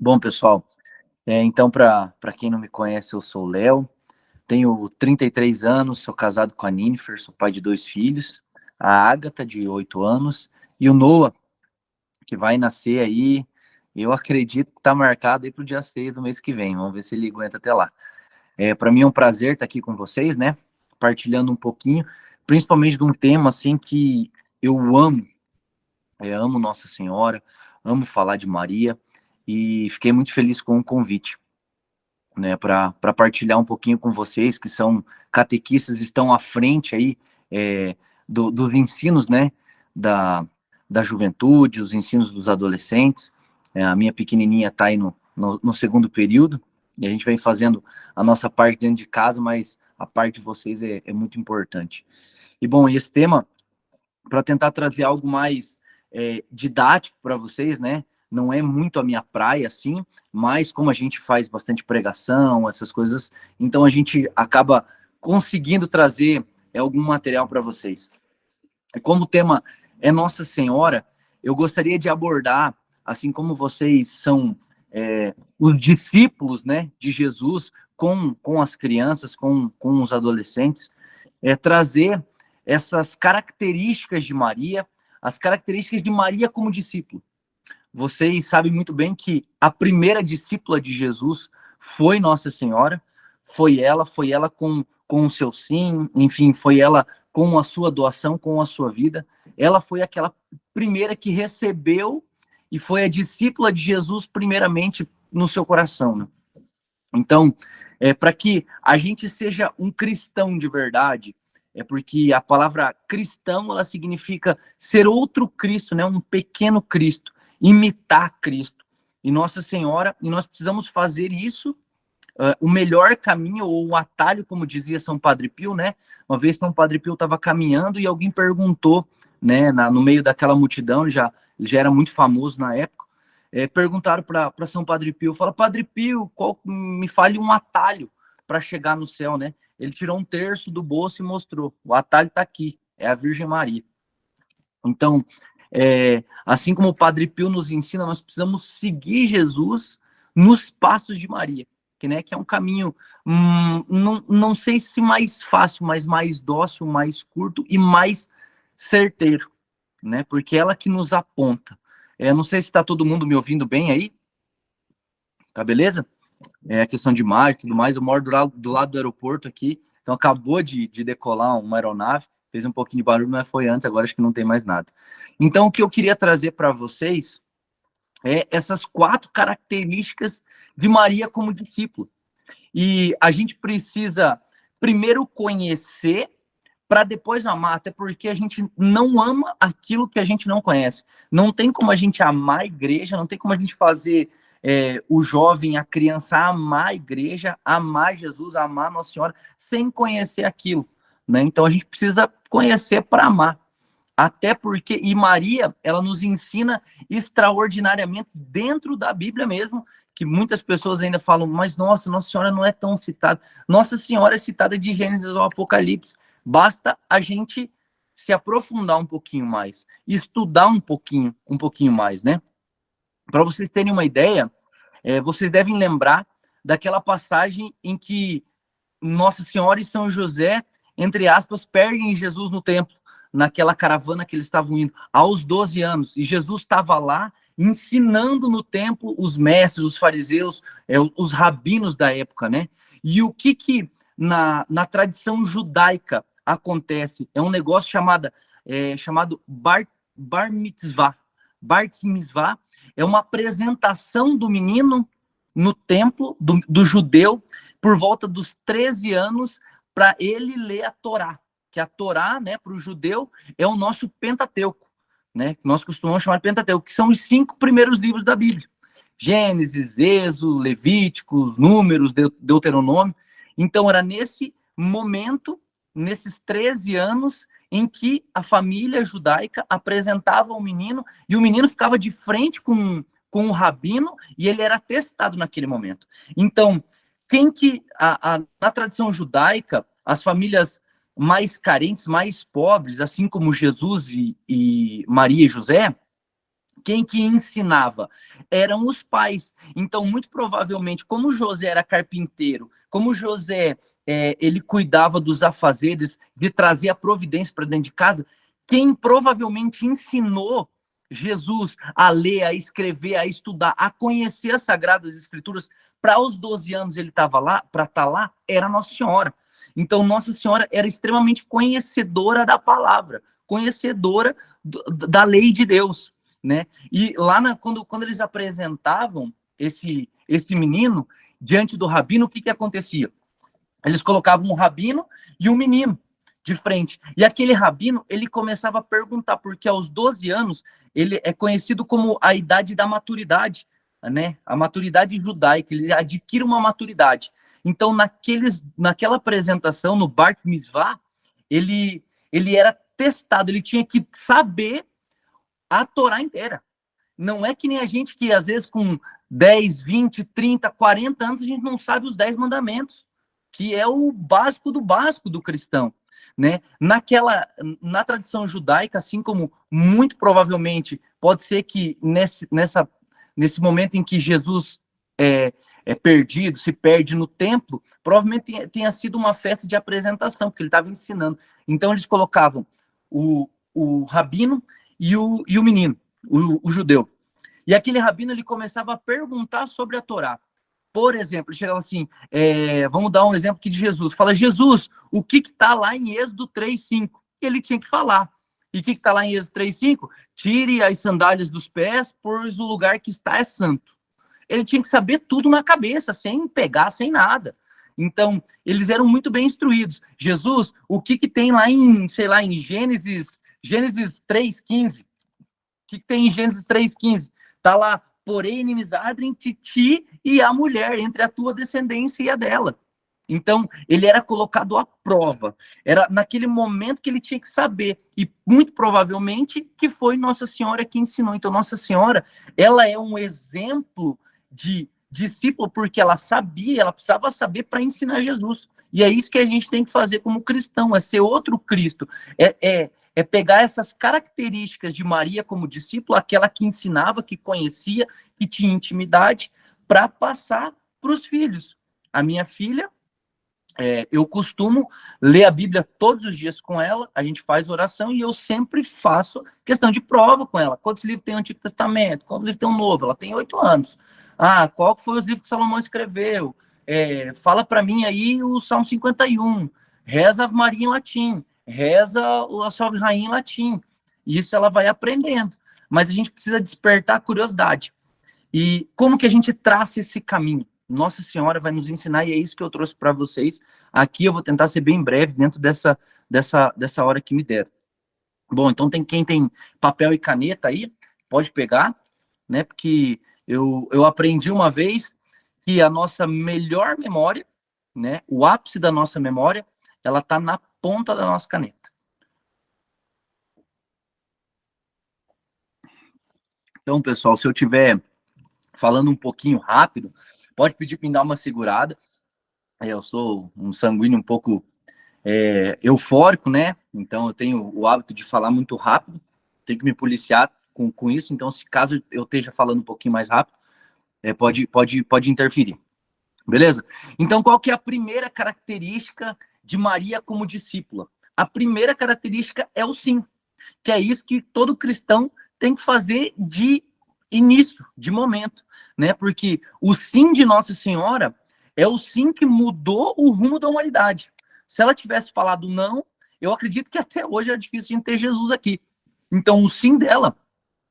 Bom, pessoal, então, para quem não me conhece, eu sou o Léo, tenho 33 anos, sou casado com a Nínifer, sou pai de 2 filhos, a Ágata, de 8 anos, e o Noah, que vai nascer aí, eu acredito que está marcado aí para o dia 6 do mês que vem, vamos ver se ele aguenta até lá. Para mim é um prazer estar aqui com vocês, né, partilhando um pouquinho, principalmente de um tema, assim, que eu amo, amo Nossa Senhora, amo falar de Maria, e fiquei muito feliz com o convite, né, para partilhar um pouquinho com vocês, que são catequistas, estão à frente aí dos ensinos, né, da juventude, os ensinos dos adolescentes. A minha pequenininha está aí no segundo período, e a gente vem fazendo a nossa parte dentro de casa, mas a parte de vocês é muito importante. E, bom, esse tema, para tentar trazer algo mais didático para vocês, né? Não é muito a minha praia, assim, mas como a gente faz bastante pregação, essas coisas, então a gente acaba conseguindo trazer algum material para vocês. E como o tema é Nossa Senhora, eu gostaria de abordar, assim como vocês são os discípulos, né, de Jesus com as crianças, com os adolescentes, trazer essas características de Maria, as características de Maria como discípulo. Vocês sabem muito bem que a primeira discípula de Jesus foi Nossa Senhora, foi ela com o seu sim, enfim, foi ela com a sua doação, com a sua vida. Ela foi aquela primeira que recebeu e foi a discípula de Jesus primeiramente no seu coração, né? Então, para que a gente seja um cristão de verdade, porque a palavra cristão, ela significa ser outro Cristo, né? Um pequeno Cristo, imitar Cristo. E Nossa Senhora, e nós precisamos fazer isso, o melhor caminho, ou o atalho, como dizia São Padre Pio, né? Uma vez São Padre Pio estava caminhando e alguém perguntou, né, no meio daquela multidão, ele já era muito famoso na época, perguntaram para São Padre Pio, fala, Padre Pio, me fale um atalho para chegar no céu, né? Ele tirou um terço do bolso e mostrou, o atalho está aqui, é a Virgem Maria. Então, assim como o Padre Pio nos ensina, nós precisamos seguir Jesus nos passos de Maria, que é um caminho, não sei se mais fácil, mas mais dócil, mais curto e mais certeiro, né? Porque ela que nos aponta. Não sei se está todo mundo me ouvindo bem aí, tá beleza? A questão de imagem e tudo mais, eu moro do lado do aeroporto aqui, então acabou de decolar uma aeronave, fez um pouquinho de barulho, mas foi antes, agora acho que não tem mais nada. Então, o que eu queria trazer para vocês é essas 4 características de Maria como discípulo. E a gente precisa primeiro conhecer para depois amar, até porque a gente não ama aquilo que a gente não conhece. Não tem como a gente amar a igreja, não tem como a gente fazer o jovem, a criança amar a igreja, amar Jesus, amar Nossa Senhora, sem conhecer aquilo, né? Então a gente precisa conhecer para amar. Até porque, e Maria, ela nos ensina extraordinariamente dentro da Bíblia mesmo, que muitas pessoas ainda falam, mas Nossa Senhora não é tão citada. Nossa Senhora é citada de Gênesis ao Apocalipse. Basta a gente se aprofundar um pouquinho mais, estudar um pouquinho mais, né? Para vocês terem uma ideia, vocês devem lembrar daquela passagem em que Nossa Senhora e São José, entre aspas, perdem Jesus no templo, naquela caravana que eles estavam indo, aos 12 anos. E Jesus estava lá ensinando no templo os mestres, os fariseus, os rabinos da época, né? E o que na tradição judaica acontece? É um negócio chamado bar mitzvah. Bar mitzvah é uma apresentação do menino no templo do judeu por volta dos 13 anos para ele ler a Torá, que a Torá, né, para o judeu é o nosso Pentateuco, né, que nós costumamos chamar de Pentateuco, que são os 5 primeiros livros da Bíblia. Gênesis, Êxodo, Levítico, Números, Deuteronômio. Então era nesse momento, nesses 13 anos, em que a família judaica apresentava o menino e o menino ficava de frente com o rabino e ele era testado naquele momento. Então, na tradição judaica, as famílias mais carentes, mais pobres, assim como Jesus e Maria e José, Quem que ensinava? Eram os pais. Então, muito provavelmente, como José era carpinteiro, como José ele cuidava dos afazeres, de trazer a providência para dentro de casa, quem provavelmente ensinou Jesus a ler, a escrever, a estudar, a conhecer as Sagradas Escrituras, para os 12 anos ele estava lá, para estar lá, era Nossa Senhora. Então, Nossa Senhora era extremamente conhecedora da palavra, conhecedora da lei de Deus, né? E lá quando eles apresentavam esse menino diante do rabino, o que acontecia? Eles colocavam um rabino e um menino de frente. E aquele rabino, ele começava a perguntar, porque aos 12 anos, ele é conhecido como a idade da maturidade, né? A maturidade judaica, ele adquire uma maturidade. Então, naquela apresentação, no Bar Mitzvah, ele era testado, ele tinha que saber a Torá inteira. Não é que nem a gente que, às vezes, com 10, 20, 30, 40 anos, a gente não sabe os 10 mandamentos, que é o básico do cristão, né? Na tradição judaica, assim como muito provavelmente pode ser que nesse momento em que Jesus é perdido, se perde no templo, provavelmente tenha sido uma festa de apresentação, porque ele estava ensinando. Então, eles colocavam o rabino e o menino, o judeu. E aquele rabino, ele começava a perguntar sobre a Torá. Por exemplo, ele chegava assim, vamos dar um exemplo aqui de Jesus. Fala, Jesus, o que está lá em Êxodo 3:5? Ele tinha que falar. E o que está lá em Êxodo 3:5? Tire as sandálias dos pés, pois o lugar que está é santo. Ele tinha que saber tudo na cabeça, sem pegar, sem nada. Então, eles eram muito bem instruídos. Jesus, o que tem lá em, sei lá, em Gênesis 3:15? O que tem em Gênesis 3:15? Está lá, porém, inimizade entre ti e a mulher, entre a tua descendência e a dela. Então, ele era colocado à prova. Era naquele momento que ele tinha que saber. E, muito provavelmente, que foi Nossa Senhora que ensinou. Então, Nossa Senhora, ela é um exemplo de discípulo, porque ela sabia, ela precisava saber para ensinar Jesus. E é isso que a gente tem que fazer como cristão, é ser outro Cristo. É pegar essas características de Maria como discípula, aquela que ensinava, que conhecia, que tinha intimidade, para passar para os filhos. A minha filha, eu costumo ler a Bíblia todos os dias com ela, a gente faz oração e eu sempre faço questão de prova com ela. Quantos livros tem o Antigo Testamento? Quantos livros tem o Novo? Ela tem 8 anos. Qual foi os livros que Salomão escreveu? Fala para mim aí o Salmo 51. Reza a Ave Maria em latim. Reza a Salve Rainha em latim. Isso ela vai aprendendo. Mas a gente precisa despertar a curiosidade. E como que a gente traça esse caminho? Nossa Senhora vai nos ensinar e é isso que eu trouxe para vocês. Aqui eu vou tentar ser bem breve dentro dessa hora que me deram. Bom, então quem tem papel e caneta aí, pode pegar, né? Porque eu aprendi uma vez que a nossa melhor memória, né? O ápice da nossa memória, ela está na ponta da nossa caneta. Então, pessoal, se eu tiver falando um pouquinho rápido, pode pedir para me dar uma segurada. Eu sou um sanguíneo um pouco eufórico, né? Então eu tenho o hábito de falar muito rápido, tenho que me policiar com isso. Então, se caso eu esteja falando um pouquinho mais rápido, pode interferir. Beleza? Então, qual que é a primeira característica de Maria como discípula? A primeira característica é o sim, que é isso que todo cristão tem que fazer de início, de momento, né? Porque o sim de Nossa Senhora é o sim que mudou o rumo da humanidade. Se ela tivesse falado não, eu acredito que até hoje é difícil de ter Jesus aqui. Então, o sim dela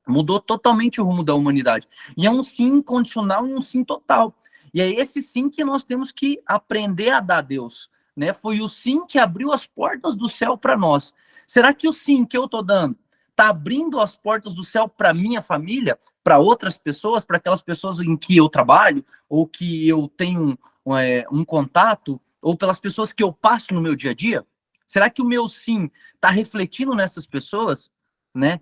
mudou totalmente o rumo da humanidade. E é um sim incondicional e um sim total. E é esse sim que nós temos que aprender a dar a Deus. Né? Foi o sim que abriu as portas do céu para nós. Será que o sim que eu estou dando está abrindo as portas do céu para minha família, para outras pessoas, para aquelas pessoas em que eu trabalho, ou que eu tenho um contato, ou pelas pessoas que eu passo no meu dia a dia? Será que o meu sim está refletindo nessas pessoas? Né?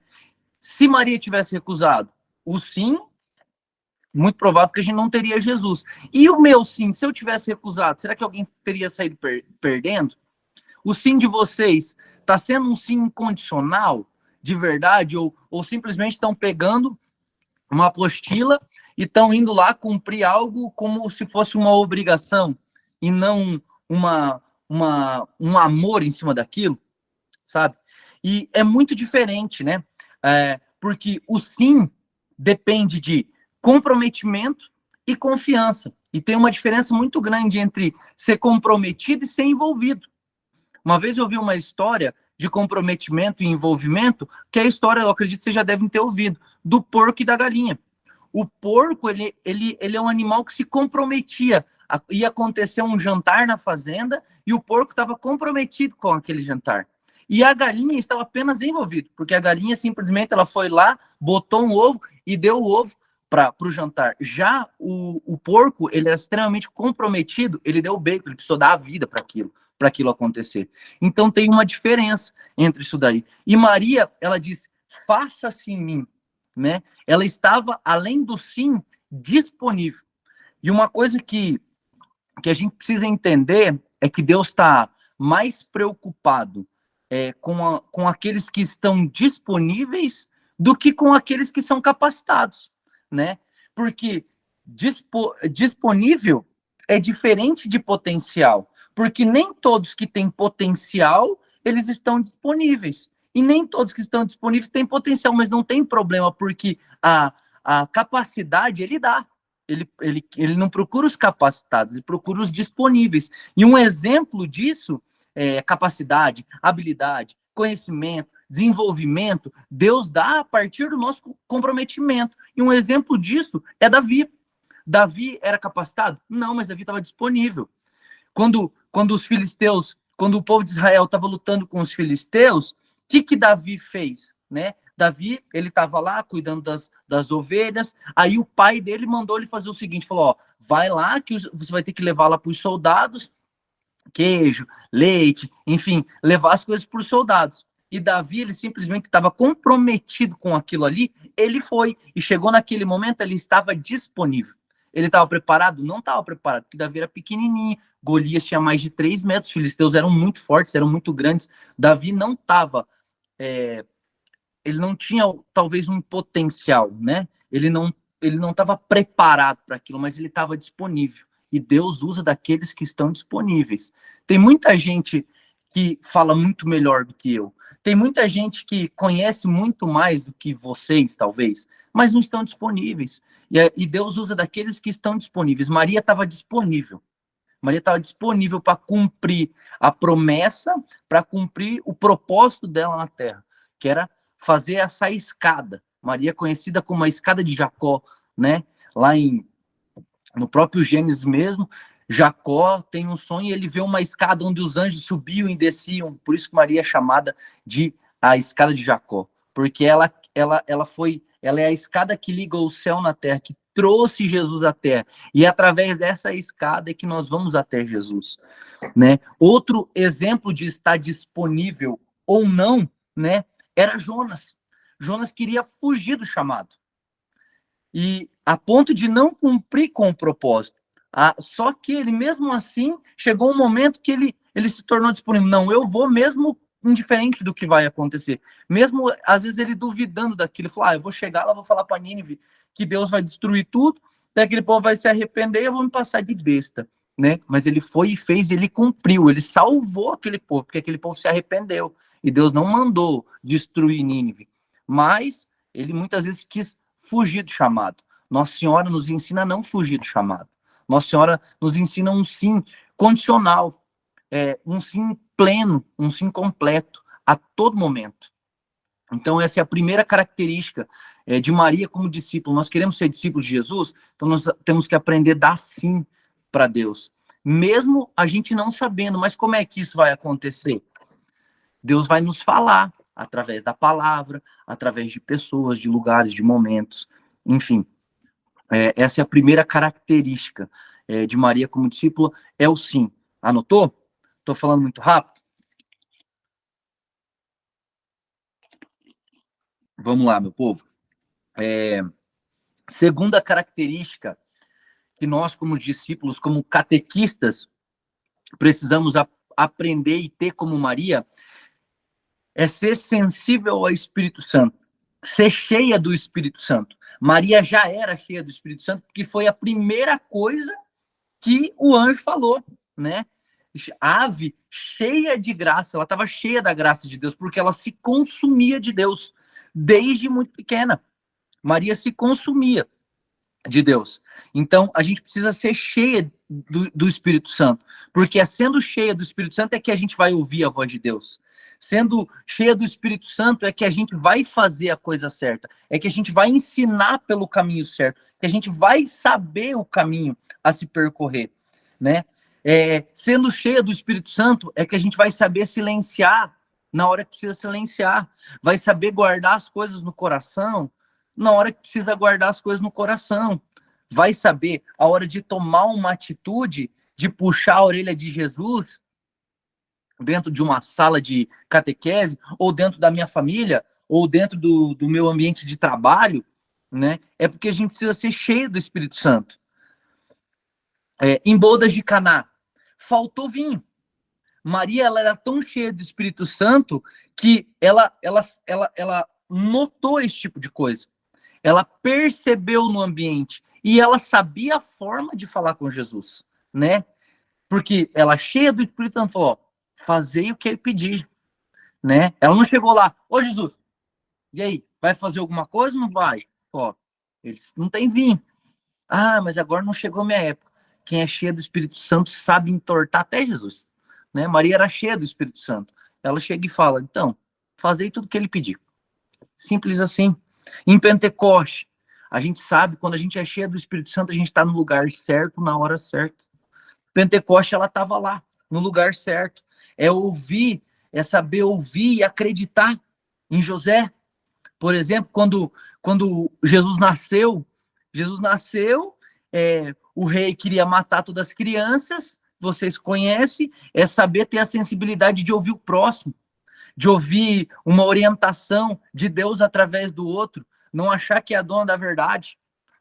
Se Maria tivesse recusado o sim, muito provável que a gente não teria Jesus. E o meu sim, se eu tivesse recusado, será que alguém teria saído perdendo? O sim de vocês está sendo um sim incondicional, de verdade, ou simplesmente estão pegando uma apostila e estão indo lá cumprir algo como se fosse uma obrigação e não um amor em cima daquilo, sabe? E é muito diferente, né? Porque o sim depende de comprometimento e confiança. E tem uma diferença muito grande entre ser comprometido e ser envolvido. Uma vez eu vi uma história de comprometimento e envolvimento, que é a história, eu acredito que vocês já devem ter ouvido, do porco e da galinha. O porco, ele é um animal que se comprometia. Ia acontecer um jantar na fazenda e o porco estava comprometido com aquele jantar. E a galinha estava apenas envolvida, porque a galinha simplesmente ela foi lá, botou um ovo e deu o ovo para o jantar. Já o porco, ele era extremamente comprometido, ele deu o bacon, ele precisou dar a vida para aquilo acontecer. Então tem uma diferença entre isso daí. E Maria, ela disse, faça-se em mim, né? Ela estava, além do sim, disponível. E uma coisa que a gente precisa entender é que Deus está mais preocupado com aqueles que estão disponíveis do que com aqueles que são capacitados, né? Porque disponível é diferente de potencial, porque nem todos que têm potencial, eles estão disponíveis. E nem todos que estão disponíveis têm potencial, mas não tem problema, porque a capacidade ele dá. Ele não procura os capacitados, ele procura os disponíveis. E um exemplo disso é capacidade, habilidade, conhecimento, desenvolvimento, Deus dá a partir do nosso comprometimento. E um exemplo disso é Davi. Davi era capacitado? Não, mas Davi estava disponível. Quando os filisteus, quando o povo de Israel estava lutando com os filisteus, o que Davi fez, né? Davi, ele estava lá cuidando das ovelhas, aí o pai dele mandou ele fazer o seguinte, falou, ó, vai lá que você vai ter que levar lá para os soldados, queijo, leite, enfim, levar as coisas para os soldados. E Davi, ele simplesmente estava comprometido com aquilo ali, ele foi, e chegou naquele momento, ele estava disponível. Ele estava preparado? Não estava preparado, porque Davi era pequenininho, Golias tinha mais de 3 metros, os filisteus eram muito fortes, eram muito grandes, Davi não estava... ele não tinha talvez um potencial, né? Ele não estava preparado para aquilo, mas ele estava disponível. E Deus usa daqueles que estão disponíveis. Tem muita gente que fala muito melhor do que eu. Tem muita gente que conhece muito mais do que vocês, talvez, mas não estão disponíveis. E Deus usa daqueles que estão disponíveis. Maria estava disponível. Maria estava disponível para cumprir a promessa, para cumprir o propósito dela na terra, que era fazer essa escada. Maria conhecida como a escada de Jacó, né? Lá no próprio Gênesis mesmo, Jacó tem um sonho e ele vê uma escada onde os anjos subiam e desciam. Por isso que Maria é chamada de a escada de Jacó, porque ela é a escada que liga o céu na terra, que trouxe Jesus à terra. E através dessa escada é que nós vamos até Jesus, né? Outro exemplo de estar disponível ou não, né? Era Jonas. Jonas queria fugir do chamado. E a ponto de não cumprir com o propósito. Só que ele, mesmo assim, chegou um momento que ele se tornou disponível. Não, eu vou mesmo indiferente do que vai acontecer. Mesmo, às vezes, ele duvidando daquilo. Ele falou, eu vou chegar lá, vou falar para Nínive que Deus vai destruir tudo, daí aquele povo vai se arrepender e eu vou me passar de besta. Né? Mas ele foi e fez, ele cumpriu, ele salvou aquele povo, porque aquele povo se arrependeu. E Deus não mandou destruir Nínive. Mas ele muitas vezes quis fugir do chamado. Nossa Senhora nos ensina a não fugir do chamado. Nossa Senhora nos ensina um sim condicional, um sim pleno, um sim completo, a todo momento. Então, essa é a primeira característica de Maria como discípulo. Nós queremos ser discípulos de Jesus, então nós temos que aprender a dar sim para Deus. Mesmo a gente não sabendo, mas como é que isso vai acontecer? Deus vai nos falar através da palavra, através de pessoas, de lugares, de momentos, enfim. Essa é a primeira característica de Maria como discípula, é o sim. Anotou? Estou falando muito rápido? Vamos lá, meu povo. Segunda característica que nós, como discípulos, como catequistas, precisamos aprender e ter como Maria, é ser sensível ao Espírito Santo. ser cheia do Espírito Santo. Maria já era cheia do Espírito Santo, porque foi a primeira coisa que o anjo falou, né? Ave cheia de graça, ela estava cheia da graça de Deus, porque ela se consumia de Deus desde muito pequena. Maria se consumia de Deus. Então, a gente precisa ser cheia do Espírito Santo, porque é sendo cheia do Espírito Santo é que a gente vai ouvir a voz de Deus. Sendo cheia do Espírito Santo é que a gente vai fazer a coisa certa, é que a gente vai ensinar pelo caminho certo, que a gente vai saber o caminho a se percorrer, né? Sendo cheia do Espírito Santo é que a gente vai saber silenciar na hora que precisa silenciar, vai saber guardar as coisas no coração na hora que precisa guardar as coisas no coração. Vai saber a hora de tomar uma atitude, de puxar a orelha de Jesus dentro de uma sala de catequese, ou dentro da minha família, ou dentro do meu ambiente de trabalho, né? É porque a gente precisa ser cheio do Espírito Santo. Em bodas de Caná, faltou vinho. Maria, ela era tão cheia do Espírito Santo que ela notou esse tipo de coisa. Ela percebeu no ambiente e ela sabia a forma de falar com Jesus, né? Porque ela, cheia do Espírito Santo, falou: ó, fazei o que ele pedir, né? Ela não chegou lá: ô Jesus, e aí, vai fazer alguma coisa ou não vai? Ó, eles não tem vinho. Ah, mas agora não chegou a minha época. Quem é cheia do Espírito Santo sabe entortar até Jesus, né? Maria era cheia do Espírito Santo. Ela chega e fala: então, fazei tudo o que ele pediu. Simples assim. Em Pentecoste, a gente sabe, quando a gente é cheia do Espírito Santo, a gente está no lugar certo, na hora certa. Pentecoste, ela estava lá, no lugar certo. É ouvir, é saber ouvir e acreditar em José. Por exemplo, quando Jesus nasceu, o rei queria matar todas as crianças, vocês conhecem, é saber ter a sensibilidade de ouvir o próximo, de ouvir uma orientação de Deus através do outro, não achar que é a dona da verdade,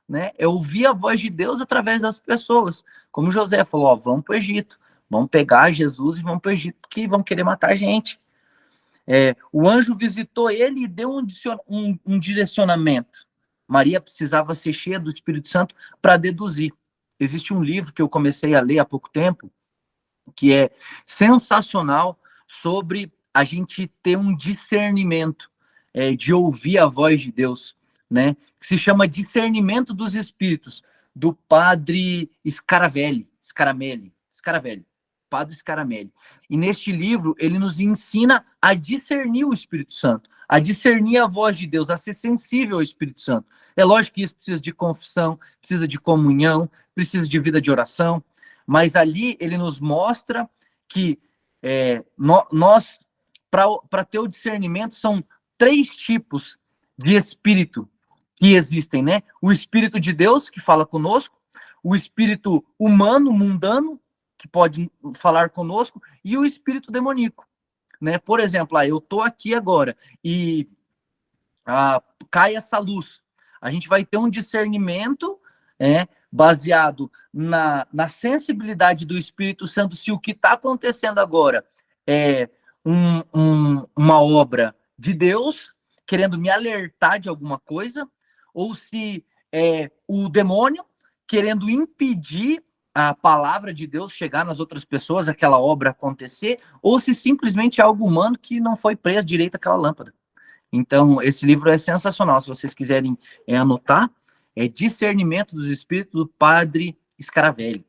né? É ouvir a voz de Deus através das pessoas. Como José falou: ó, vamos para o Egito, vamos pegar Jesus e vamos para o Egito, porque vão querer matar a gente. O anjo visitou ele e deu um direcionamento. Maria precisava ser cheia do Espírito Santo para deduzir. Existe um livro que eu comecei a ler há pouco tempo, que é sensacional, sobre a gente ter um discernimento, de ouvir a voz de Deus, né? Que se chama Discernimento dos Espíritos, do padre Scaramelli, padre Scaramelli. E neste livro ele nos ensina a discernir o Espírito Santo, a discernir a voz de Deus, a ser sensível ao Espírito Santo. É lógico que isso precisa de confissão, precisa de comunhão, precisa de vida de oração, mas ali ele nos mostra que nós, para ter o discernimento, são 3 tipos de espírito que existem, né? O Espírito de Deus, que fala conosco, o espírito humano, mundano, que pode falar conosco, e o espírito demoníaco, né? Por exemplo, eu tô aqui agora e cai essa luz. A gente vai ter um discernimento, baseado na sensibilidade do Espírito Santo, se o que está acontecendo agora é uma obra de Deus querendo me alertar de alguma coisa, ou se é o demônio querendo impedir a palavra de Deus chegar nas outras pessoas, aquela obra acontecer, ou se simplesmente é algo humano que não foi preso direito àquela lâmpada. Então, esse livro é sensacional. Se vocês quiserem anotar, é Discernimento dos Espíritos, do padre Scaravelli.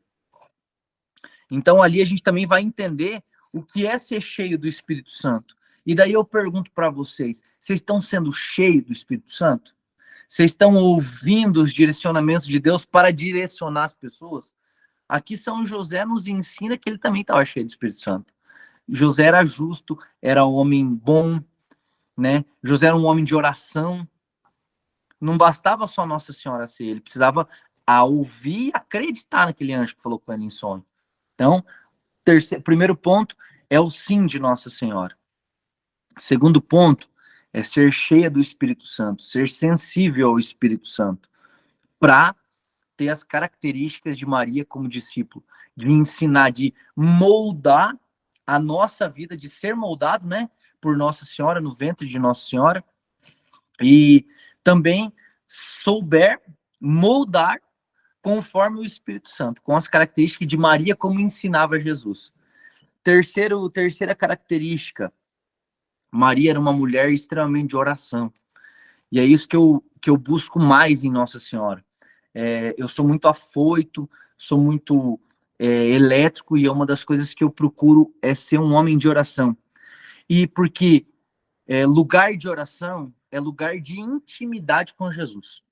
Então, ali a gente também vai entender o que é ser cheio do Espírito Santo. E daí eu pergunto para vocês: vocês estão sendo cheios do Espírito Santo? Vocês estão ouvindo os direcionamentos de Deus para direcionar as pessoas? Aqui São José nos ensina que ele também estava cheio do Espírito Santo. José era justo, era um homem bom, né? José era um homem de oração. Não bastava só Nossa Senhora ser, ele precisava ouvir e acreditar naquele anjo que falou com ele em sonho. Então, primeiro ponto é o sim de Nossa Senhora. Segundo ponto é ser cheia do Espírito Santo, ser sensível ao Espírito Santo, para ter as características de Maria como discípulo, de ensinar, de moldar a nossa vida, de ser moldado, né, por Nossa Senhora, no ventre de Nossa Senhora, e também souber moldar conforme o Espírito Santo, com as características de Maria, como ensinava Jesus. Terceira característica, Maria era uma mulher extremamente de oração. E é isso que eu busco mais em Nossa Senhora. Eu sou muito afoito, sou muito elétrico, e é uma das coisas que eu procuro é ser um homem de oração. E porque lugar de oração é lugar de intimidade com Jesus.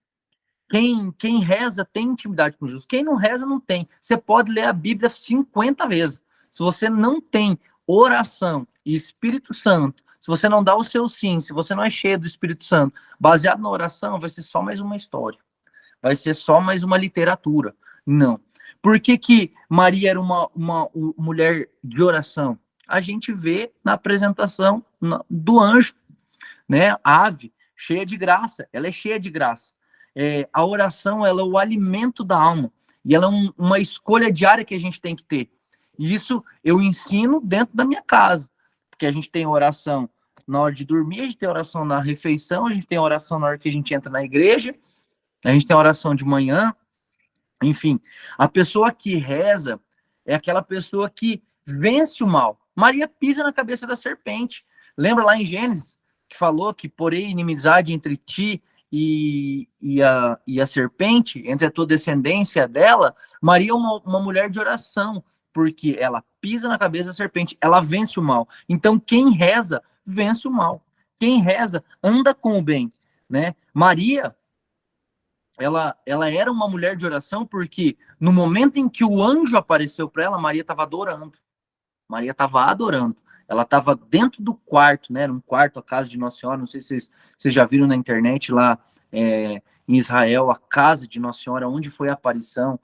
Quem reza tem intimidade com Jesus. Quem não reza, não tem. Você pode ler a Bíblia 50 vezes. Se você não tem oração e Espírito Santo, se você não dá o seu sim, se você não é cheio do Espírito Santo, baseado na oração, vai ser só mais uma história. Vai ser só mais uma literatura. Não. Por que Maria era uma mulher de oração? A gente vê na apresentação do anjo, né? A ave, cheia de graça. Ela é cheia de graça. A oração, ela é o alimento da alma. E ela é uma escolha diária que a gente tem que ter. E isso eu ensino dentro da minha casa. Porque a gente tem oração na hora de dormir, a gente tem oração na refeição, a gente tem oração na hora que a gente entra na igreja, a gente tem oração de manhã. Enfim, a pessoa que reza é aquela pessoa que vence o mal. Maria pisa na cabeça da serpente. Lembra lá em Gênesis, que falou que porém inimizade entre ti e a serpente, entre a tua descendência dela? Maria é uma mulher de oração, porque ela pisa na cabeça da serpente, ela vence o mal. Então, quem reza, vence o mal. Quem reza, anda com o bem, né? Maria, ela era uma mulher de oração porque no momento em que o anjo apareceu para ela, Maria estava adorando. Maria estava adorando. Ela estava dentro do quarto, né? Era um quarto, a casa de Nossa Senhora. Não sei se vocês já viram na internet lá em Israel, a casa de Nossa Senhora, onde foi a aparição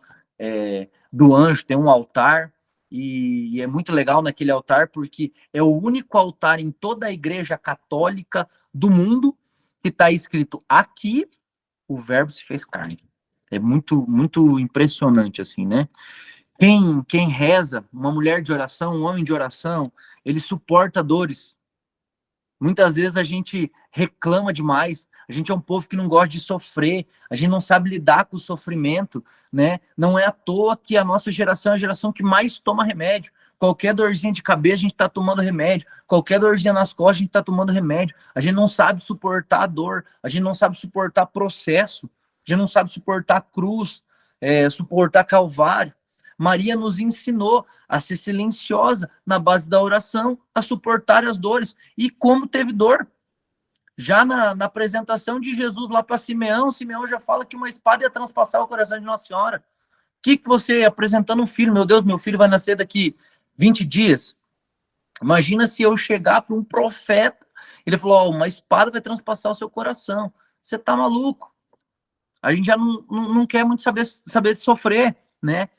do anjo. Tem um altar, e é muito legal naquele altar porque é o único altar em toda a igreja católica do mundo que está escrito: aqui o verbo se fez carne. É muito, muito impressionante, assim, né? Quem reza, uma mulher de oração, um homem de oração, ele suporta dores. Muitas vezes a gente reclama demais, a gente é um povo que não gosta de sofrer, a gente não sabe lidar com o sofrimento, né? Não é à toa que a nossa geração é a geração que mais toma remédio. Qualquer dorzinha de cabeça, a gente está tomando remédio. Qualquer dorzinha nas costas, a gente está tomando remédio. A gente não sabe suportar a dor, a gente não sabe suportar processo, a gente não sabe suportar cruz, suportar calvário. Maria nos ensinou a ser silenciosa na base da oração, a suportar as dores. E como teve dor? Já na apresentação de Jesus lá para Simeão, Simeão já fala que uma espada ia transpassar o coração de Nossa Senhora. O que você apresentando um filho? Meu Deus, meu filho vai nascer daqui 20 dias. Imagina se eu chegar para um profeta, ele falou: uma espada vai transpassar o seu coração. Você tá maluco? A gente já não quer muito saber de sofrer, né?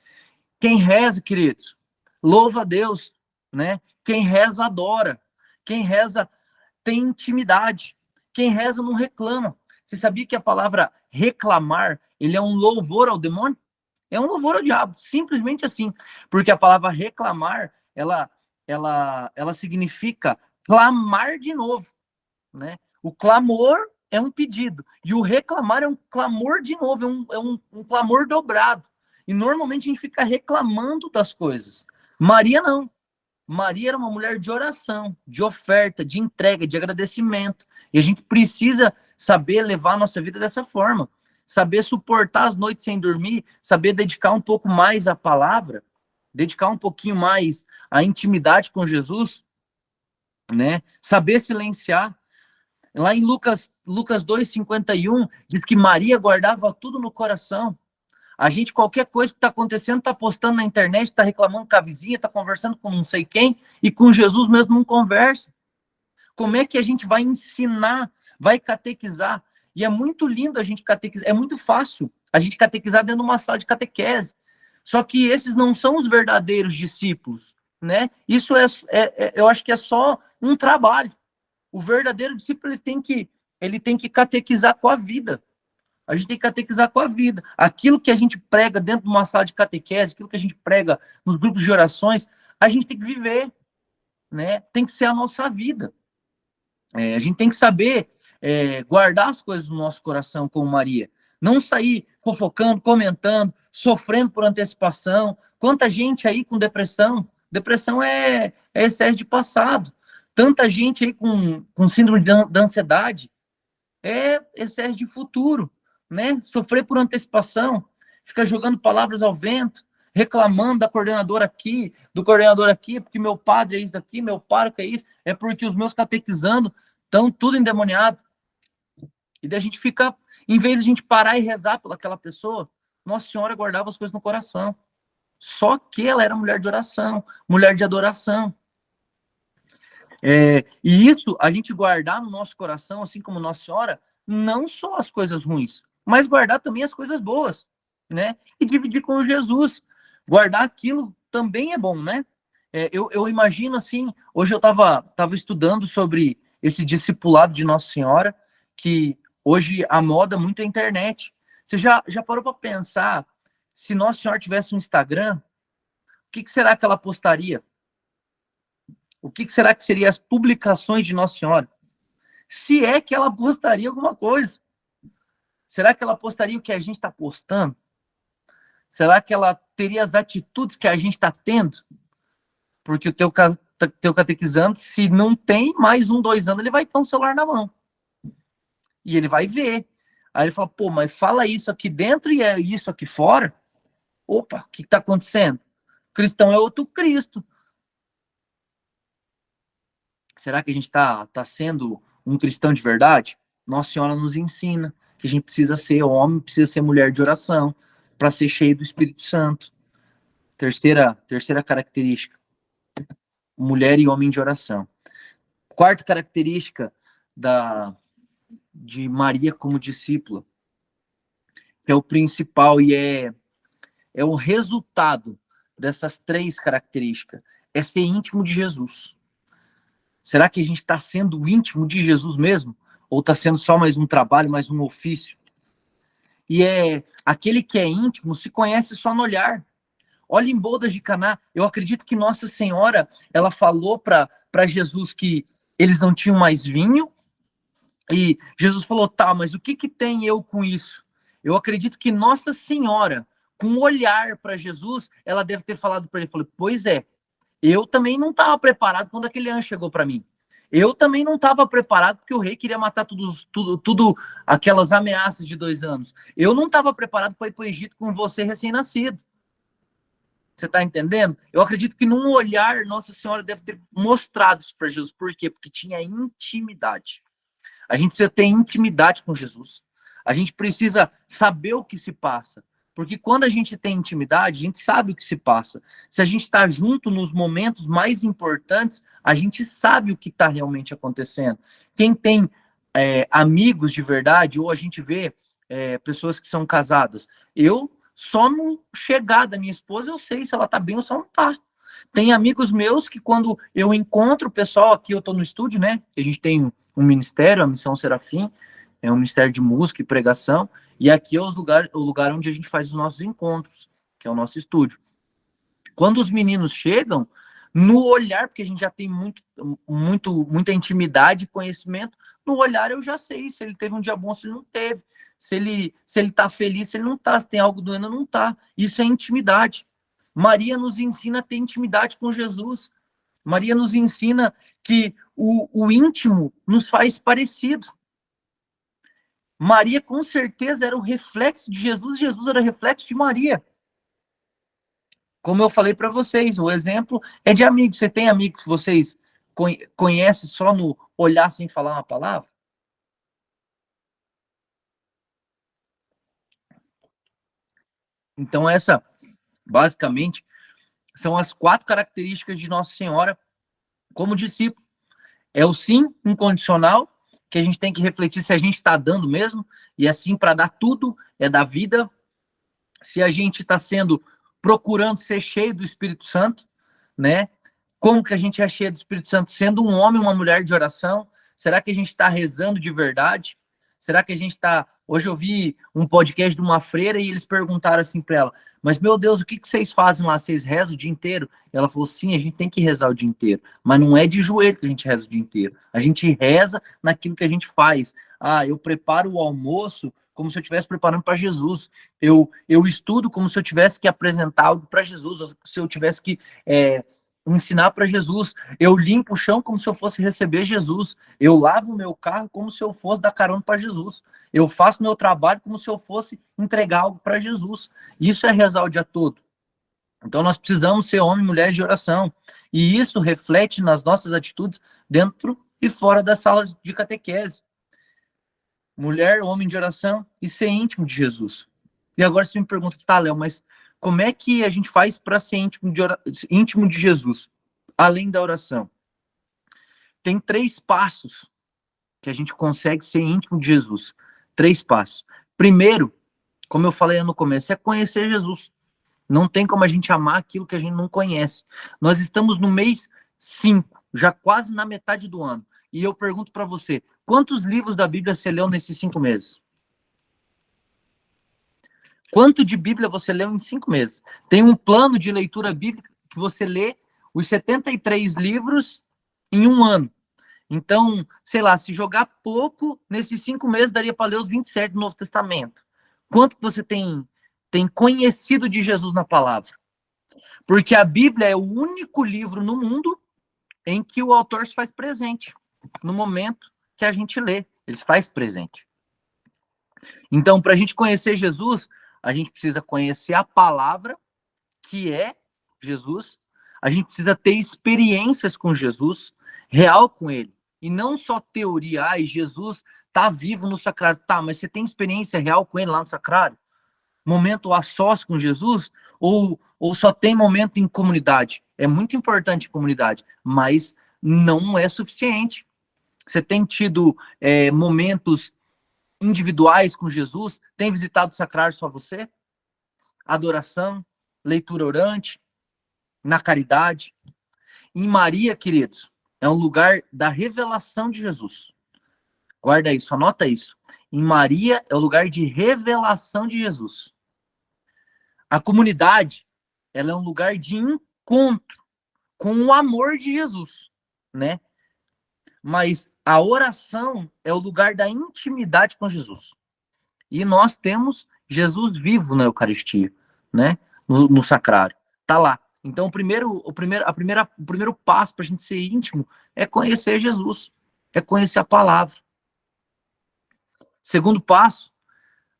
Quem reza, queridos, louva a Deus, né? Quem reza, adora. Quem reza, tem intimidade. Quem reza, não reclama. Você sabia que a palavra reclamar, ele é um louvor ao demônio? É um louvor ao diabo, simplesmente assim. Porque a palavra reclamar, ela significa clamar de novo, né? O clamor é um pedido, e o reclamar é um clamor de novo, um clamor dobrado. E normalmente a gente fica reclamando das coisas. Maria não. Maria era uma mulher de oração, de oferta, de entrega, de agradecimento. E a gente precisa saber levar a nossa vida dessa forma. Saber suportar as noites sem dormir, saber dedicar um pouco mais à palavra, dedicar um pouquinho mais à intimidade com Jesus, né? Saber silenciar. Lá em Lucas 2:51, diz que Maria guardava tudo no coração. A gente, qualquer coisa que está acontecendo, está postando na internet, está reclamando com a vizinha, está conversando com não sei quem, e com Jesus mesmo não conversa. Como é que a gente vai ensinar, vai catequizar? E é muito lindo a gente catequizar, é muito fácil a gente catequizar dentro de uma sala de catequese. Só que esses não são os verdadeiros discípulos, né? Isso eu acho que é só um trabalho. O verdadeiro discípulo, ele tem que catequizar com a vida. A gente tem que catequizar com a vida. Aquilo que a gente prega dentro de uma sala de catequese, aquilo que a gente prega nos grupos de orações, a gente tem que viver, né? Tem que ser a nossa vida. A gente tem que saber guardar as coisas no nosso coração como Maria. Não sair fofocando, comentando, sofrendo por antecipação. Quanta gente aí com depressão. Depressão é excesso de passado. Tanta gente aí com síndrome da ansiedade. É excesso de futuro, né? Sofrer por antecipação. Ficar jogando palavras ao vento, reclamando da coordenadora aqui, do coordenador aqui, porque meu padre é isso aqui, meu pároco é isso, é porque os meus catequizando estão tudo endemoniado. E daí a gente fica, em vez de a gente parar e rezar pelaquela pessoa, Nossa Senhora guardava as coisas no coração. Só que ela era mulher de oração, mulher de adoração. E isso, a gente guardar no nosso coração, assim como Nossa Senhora, não só as coisas ruins, mas guardar também as coisas boas, né? E dividir com Jesus. Guardar aquilo também é bom, né? Eu imagino assim, hoje eu tava estudando sobre esse discipulado de Nossa Senhora, que hoje a moda muito é a internet. Você já parou para pensar, se Nossa Senhora tivesse um Instagram, o que será que ela postaria? O que será que seriam as publicações de Nossa Senhora? Se é que ela postaria alguma coisa. Será que ela postaria o que a gente está postando? Será que ela teria as atitudes que a gente está tendo? Porque o teu catequizando, se não tem mais 1, 2 anos, ele vai ter um celular na mão. E ele vai ver. Aí ele fala, pô, mas fala isso aqui dentro e é isso aqui fora? Opa, o que está acontecendo? Cristão é outro Cristo. Será que a gente está sendo um cristão de verdade? Nossa Senhora nos ensina que a gente precisa ser homem, precisa ser mulher de oração, para ser cheio do Espírito Santo. Terceira característica, mulher e homem de oração. Quarta característica de Maria como discípula, que é o principal e é o resultado dessas 3 características, é ser íntimo de Jesus. Será que a gente está sendo íntimo de Jesus mesmo? Ou está sendo só mais um trabalho, mais um ofício? E aquele que é íntimo se conhece só no olhar. Olha em bodas de Caná, eu acredito que Nossa Senhora, ela falou para Jesus que eles não tinham mais vinho, e Jesus falou, tá, mas o que tem eu com isso? Eu acredito que Nossa Senhora, com um olhar para Jesus, ela deve ter falado para ele, falou, pois é, eu também não estava preparado quando aquele anjo chegou para mim. Eu também não estava preparado porque o rei queria matar tudo aquelas ameaças de 2 anos. Eu não estava preparado para ir para o Egito com você recém-nascido. Você está entendendo? Eu acredito que num olhar, Nossa Senhora deve ter mostrado isso para Jesus. Por quê? Porque tinha intimidade. A gente precisa ter intimidade com Jesus. A gente precisa saber o que se passa. Porque quando a gente tem intimidade, a gente sabe o que se passa. Se a gente está junto nos momentos mais importantes, a gente sabe o que está realmente acontecendo. Quem tem amigos de verdade, ou a gente vê pessoas que são casadas, eu só no chegar da minha esposa eu sei se ela está bem ou se ela não está. Tem amigos meus que quando eu encontro o pessoal, aqui eu estou no estúdio, né? A gente tem um ministério, a Missão Serafim, é um ministério de música e pregação, e aqui é o lugar onde a gente faz os nossos encontros, que é o nosso estúdio. Quando os meninos chegam, no olhar, porque a gente já tem muita intimidade e conhecimento, no olhar eu já sei se ele teve um dia bom, se ele não teve, se ele tá feliz, se ele não tá, se tem algo doendo, não tá. Isso é intimidade. Maria nos ensina a ter intimidade com Jesus. Maria nos ensina que o íntimo nos faz parecido. Maria, com certeza, era o reflexo de Jesus, Jesus era o reflexo de Maria. Como eu falei para vocês, o exemplo é de amigos. Você tem amigos que vocês conhecem só no olhar sem falar uma palavra? Então, basicamente, são as 4 características de Nossa Senhora como discípulo. É o sim incondicional, que a gente tem que refletir se a gente está dando mesmo, e assim, para dar tudo, é da vida. Se a gente está procurando ser cheio do Espírito Santo, né? Como que a gente é cheio do Espírito Santo? Sendo um homem, uma mulher de oração? Será que a gente está rezando de verdade? Será que a gente está... Hoje eu vi um podcast de uma freira e eles perguntaram assim para ela, mas meu Deus, o que vocês fazem lá? Vocês rezam o dia inteiro? Ela falou, sim, a gente tem que rezar o dia inteiro, mas não é de joelho que a gente reza o dia inteiro. A gente reza naquilo que a gente faz. eu preparo o almoço como se eu estivesse preparando para Jesus. Eu estudo como se eu tivesse que apresentar algo para Jesus, se eu tivesse que ensinar para Jesus. Eu limpo o chão como se eu fosse receber Jesus. Eu lavo o meu carro como se eu fosse dar carona para Jesus. Eu faço meu trabalho como se eu fosse entregar algo para Jesus. Isso é rezar o dia todo. Então nós precisamos ser homem e mulher de oração. E isso reflete nas nossas atitudes dentro e fora das salas de catequese. Mulher, homem de oração e ser íntimo de Jesus. E agora você me pergunta, tá, Léo, mas como é que a gente faz para ser íntimo de Jesus, além da oração? Tem 3 passos que a gente consegue ser íntimo de Jesus. 3 passos. Primeiro, como eu falei no começo, é conhecer Jesus. Não tem como a gente amar aquilo que a gente não conhece. Nós estamos no mês 5, já quase na metade do ano. E eu pergunto para você, quantos livros da Bíblia você leu nesses 5 meses? Quanto de Bíblia você leu em 5 meses? Tem um plano de leitura bíblica que você lê os 73 livros em um ano. Então, sei lá, se jogar pouco, nesses 5 meses daria para ler os 27 do Novo Testamento. Quanto que você tem conhecido de Jesus na palavra? Porque a Bíblia é o único livro no mundo em que o autor se faz presente. No momento que a gente lê, ele se faz presente. Então, para a gente conhecer Jesus, a gente precisa conhecer a palavra, que é Jesus. A gente precisa ter experiências com Jesus, real com ele. E não só teoria, Jesus está vivo no sacrário. Tá, mas você tem experiência real com ele lá no sacrário? Momento a sós com Jesus? Ou só tem momento em comunidade? É muito importante em comunidade, mas não é suficiente. Você tem tido momentos individuais com Jesus? Tem visitado o sacrário só você? Adoração, leitura orante, na caridade. Em Maria, queridos, é um lugar da revelação de Jesus. Guarda isso, anota isso. Em Maria é o lugar de revelação de Jesus. A comunidade, ela é um lugar de encontro com o amor de Jesus, né? Mas a oração é o lugar da intimidade com Jesus. E nós temos Jesus vivo na Eucaristia, né? No sacrário. Tá lá. Então, o primeiro passo para a gente ser íntimo é conhecer Jesus, é conhecer a palavra. Segundo passo,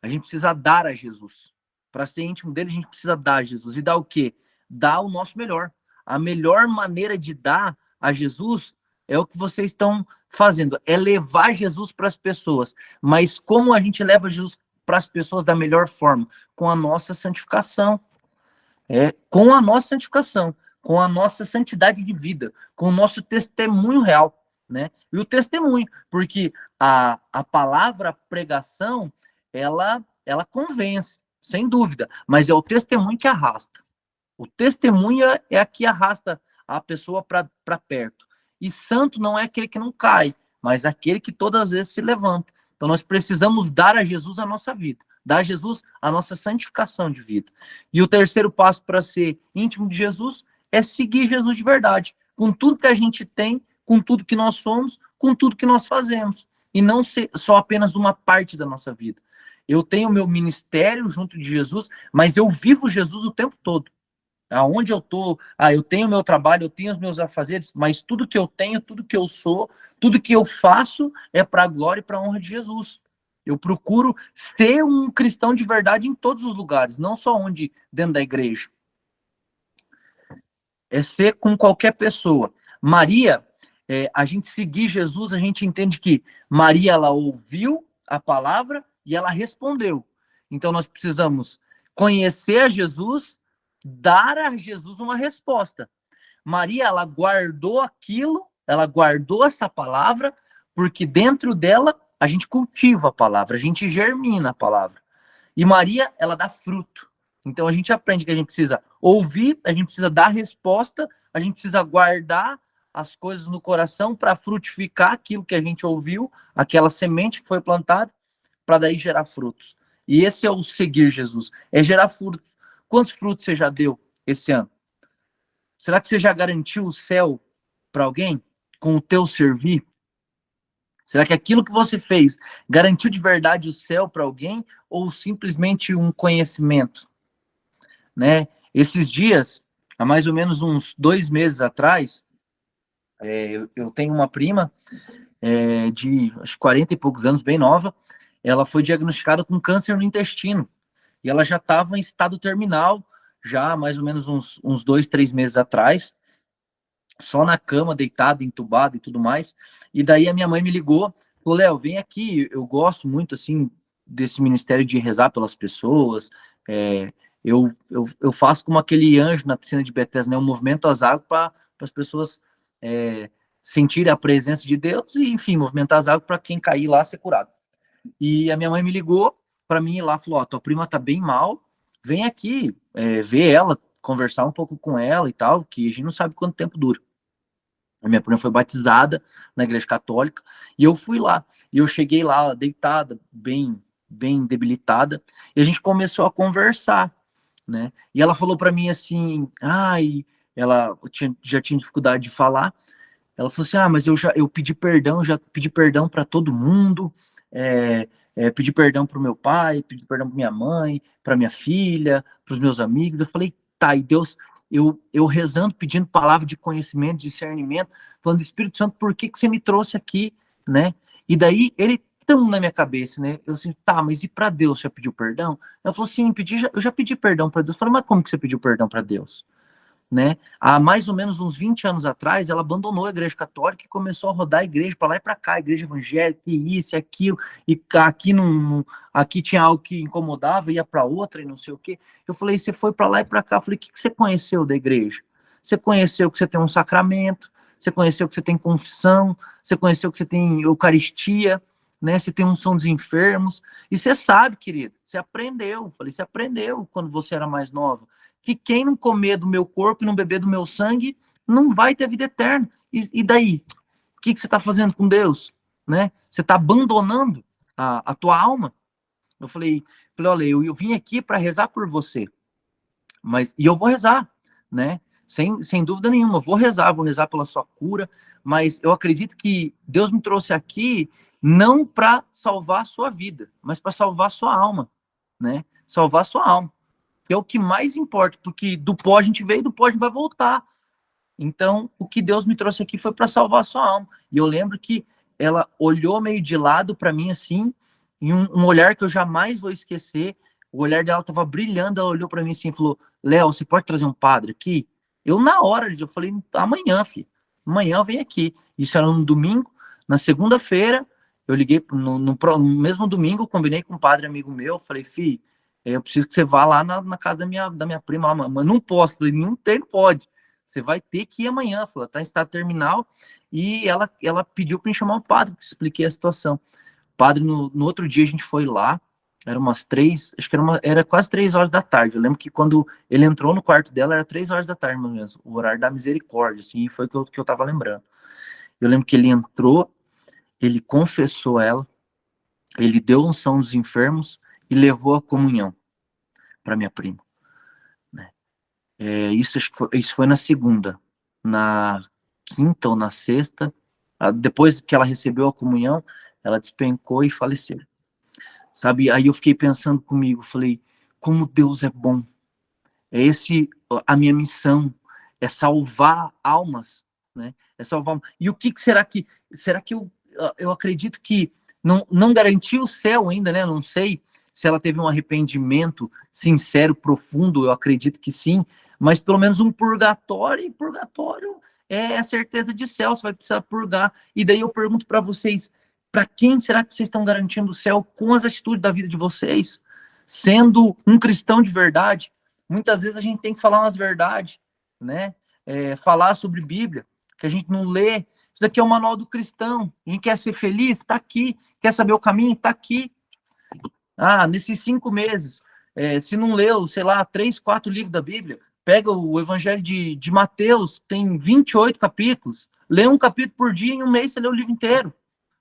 a gente precisa dar a Jesus. Para ser íntimo dele, a gente precisa dar a Jesus. E dar o quê? Dar o nosso melhor. A melhor maneira de dar a Jesus é o que vocês estão fazendo, é levar Jesus para as pessoas. Mas como a gente leva Jesus para as pessoas da melhor forma? Com a nossa santificação. Com a nossa santificação, com a nossa santidade de vida, com o nosso testemunho real, né? E o testemunho, porque a palavra, a pregação, ela convence, sem dúvida, mas é o testemunho que arrasta. O testemunho é a que arrasta a pessoa para perto. E santo não é aquele que não cai, mas aquele que todas as vezes se levanta. Então nós precisamos dar a Jesus a nossa vida, dar a Jesus a nossa santificação de vida. E o terceiro passo para ser íntimo de Jesus é seguir Jesus de verdade, com tudo que a gente tem, com tudo que nós somos, com tudo que nós fazemos. E não ser só apenas uma parte da nossa vida. Eu tenho meu ministério junto de Jesus, mas eu vivo Jesus o tempo todo. Aonde eu tô, eu tenho meu trabalho, eu tenho os meus afazeres, mas tudo que eu tenho, tudo que eu sou, tudo que eu faço é para a glória e para a honra de Jesus. Eu procuro ser um cristão de verdade em todos os lugares, não só dentro da igreja. É ser com qualquer pessoa. Maria, a gente seguir Jesus, a gente entende que Maria, ela ouviu a palavra e ela respondeu. Então nós precisamos conhecer a Jesus, dar a Jesus uma resposta. Maria, ela guardou aquilo, ela guardou essa palavra, porque dentro dela a gente cultiva a palavra, a gente germina a palavra. E Maria, ela dá fruto. Então a gente aprende que a gente precisa ouvir, a gente precisa dar resposta, a gente precisa guardar as coisas no coração para frutificar aquilo que a gente ouviu, aquela semente que foi plantada, para daí gerar frutos. E esse é o seguir Jesus, é gerar frutos. Quantos frutos você já deu esse ano? Será que você já garantiu o céu para alguém com o teu servir? Será que aquilo que você fez garantiu de verdade o céu para alguém ou simplesmente um conhecimento, né? Esses dias, há mais ou menos uns 2 meses atrás, eu tenho uma prima de acho, 40 e poucos anos, bem nova. Ela foi diagnosticada com câncer no intestino e ela já estava em estado terminal, já mais ou menos uns 2, 3 meses atrás, só na cama, deitada, entubada e tudo mais. E daí a minha mãe me ligou, falou: Léo, vem aqui, eu gosto muito, assim, desse ministério de rezar pelas pessoas, eu faço como aquele anjo na piscina de Betesda, né? Eu movimento as águas para as pessoas sentirem a presença de Deus e, enfim, movimentar as águas para quem cair lá ser curado. E a minha mãe me ligou para mim ir lá, falou: ó, tua prima tá bem mal, vem aqui ver ela, conversar um pouco com ela e tal, que a gente não sabe quanto tempo dura. A minha prima foi batizada na igreja católica e eu fui lá. E eu cheguei lá deitada, bem debilitada, e a gente começou a conversar, né? E ela falou para mim assim, ela já tinha dificuldade de falar. Ela falou assim: mas eu pedi perdão, já pedi perdão para todo mundo, pedi perdão para o meu pai, pedi perdão para minha mãe, para minha filha, para os meus amigos. Eu falei: tá, e Deus, eu rezando, pedindo palavra de conhecimento, discernimento, falando: Espírito Santo, por que você me trouxe aqui, né? E daí ele tão na minha cabeça, né? Eu assim: tá, mas e para Deus, já pediu perdão? Ela falou assim: eu já pedi perdão para Deus. Eu falei: mas como que você pediu perdão para Deus? Né? Há mais ou menos uns 20 anos atrás, ela abandonou a igreja católica e começou a rodar a igreja para lá e para cá, igreja evangélica, isso e aquilo, e aqui tinha algo que incomodava, ia para outra e não sei o quê. Eu falei: você foi para lá e para cá. Eu falei: o que você conheceu da igreja? Você conheceu que você tem um sacramento, você conheceu que você tem confissão, você conheceu que você tem eucaristia, né? Você tem unção dos enfermos, e você sabe, querido, você aprendeu. Eu falei: você aprendeu quando você era mais nova, que quem não comer do meu corpo e não beber do meu sangue não vai ter vida eterna. E daí? O que você está fazendo com Deus? Né? Você está abandonando a tua alma? Eu falei: olha, eu vim aqui para rezar por você, e eu vou rezar, né? Sem dúvida nenhuma, eu vou rezar pela sua cura, mas eu acredito que Deus me trouxe aqui não para salvar a sua vida, mas para salvar a sua alma, né? Salvar a sua alma, que é o que mais importa, porque do pó a gente veio e do pó a gente vai voltar. Então, o que Deus me trouxe aqui foi para salvar a sua alma. E eu lembro que ela olhou meio de lado para mim assim, em um olhar que eu jamais vou esquecer. O olhar dela estava brilhando, ela olhou para mim assim e falou: Léo, você pode trazer um padre aqui? Eu, na hora, eu falei: amanhã, filho. Amanhã eu venho aqui. Isso era no domingo. Na segunda-feira, eu liguei, no mesmo domingo, eu combinei com um padre amigo meu. Falei: filho, eu preciso que você vá lá na casa da minha prima. Mas não posso. Falei: não tem, não pode. Você vai ter que ir amanhã. Falou: tá em estado terminal. E ela pediu para me chamar um padre, que expliquei a situação. O padre, no outro dia, a gente foi lá. Era umas 3, acho que era quase 3 horas da tarde. Eu lembro que quando ele entrou no quarto dela, era 3 horas da tarde mesmo, o horário da misericórdia, assim, foi o que eu tava lembrando. Eu lembro que ele entrou, ele confessou ela, ele deu unção dos enfermos e levou a comunhão para minha prima. Né? Isso foi na segunda. Na quinta ou na sexta, depois que ela recebeu a comunhão, ela despencou e faleceu. Sabe? Aí eu fiquei pensando comigo, falei: como Deus é bom. É esse a minha missão, é salvar almas, né? É salvar. E o que será que eu acredito que não garantiu o céu ainda, né? Não sei se ela teve um arrependimento sincero, profundo, eu acredito que sim, mas pelo menos um purgatório, e purgatório é a certeza de céu, você vai precisar purgar. E daí eu pergunto para vocês: para quem será que vocês estão garantindo o céu com as atitudes da vida de vocês? Sendo um cristão de verdade, muitas vezes a gente tem que falar umas verdades, né? Falar sobre Bíblia, que a gente não lê. Isso daqui é o manual do cristão. A gente quer ser feliz? Está aqui. Quer saber o caminho? Está aqui. Nesses 5 meses, se não leu, sei lá, 3, 4 livros da Bíblia, pega o Evangelho de Mateus, tem 28 capítulos. Lê um capítulo por dia, em um mês você lê o livro inteiro.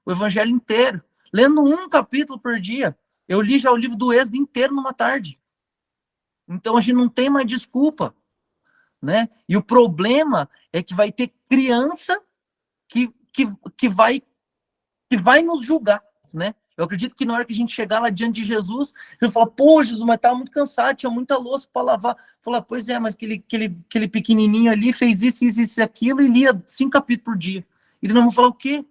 O Evangelho inteiro. Lendo um capítulo por dia. Eu li já o livro do Êxodo inteiro numa tarde. Então a gente não tem mais desculpa, né? E o problema é que vai ter criança que vai que vai nos julgar, né? Eu acredito que na hora que a gente chegar lá diante de Jesus, ele fala, pô, Jesus, mas estava muito cansado, tinha muita louça para lavar. Fala, pois é, mas aquele pequenininho ali fez isso, aquilo, e lia 5 capítulos por dia. E eles não vão falar o quê?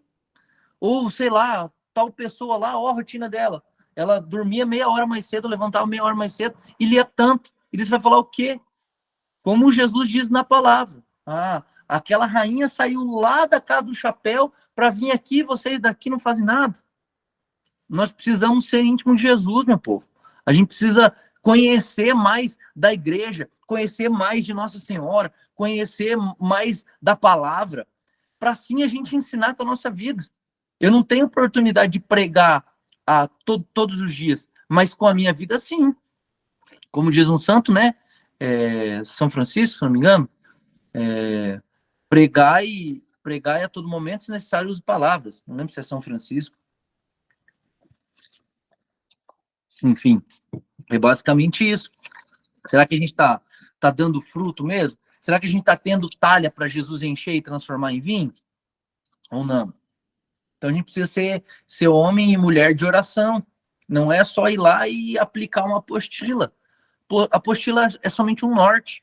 Ou, sei lá, tal pessoa lá, ó a rotina dela. Ela dormia meia hora mais cedo, levantava meia hora mais cedo e lia tanto. E eles vão falar o quê? Como Jesus diz na palavra. Ah, aquela rainha saiu lá da casa do chapéu para vir aqui, vocês daqui não fazem nada. Nós precisamos ser íntimos de Jesus, meu povo. A gente precisa conhecer mais da igreja, conhecer mais de Nossa Senhora, conhecer mais da palavra, para assim a gente ensinar com a nossa vida. Eu não tenho oportunidade de pregar todos os dias, mas com a minha vida, sim. Como diz um santo, né? São Francisco, se não me engano, pregai a todo momento, se necessário, use palavras. Não lembro se é São Francisco. Enfim, é basicamente isso. Será que a gente tá dando fruto mesmo? Será que a gente está tendo talha para Jesus encher e transformar em vinho? Ou não? Então a gente precisa ser homem e mulher de oração. Não é só ir lá e aplicar uma apostila. A apostila é somente um norte.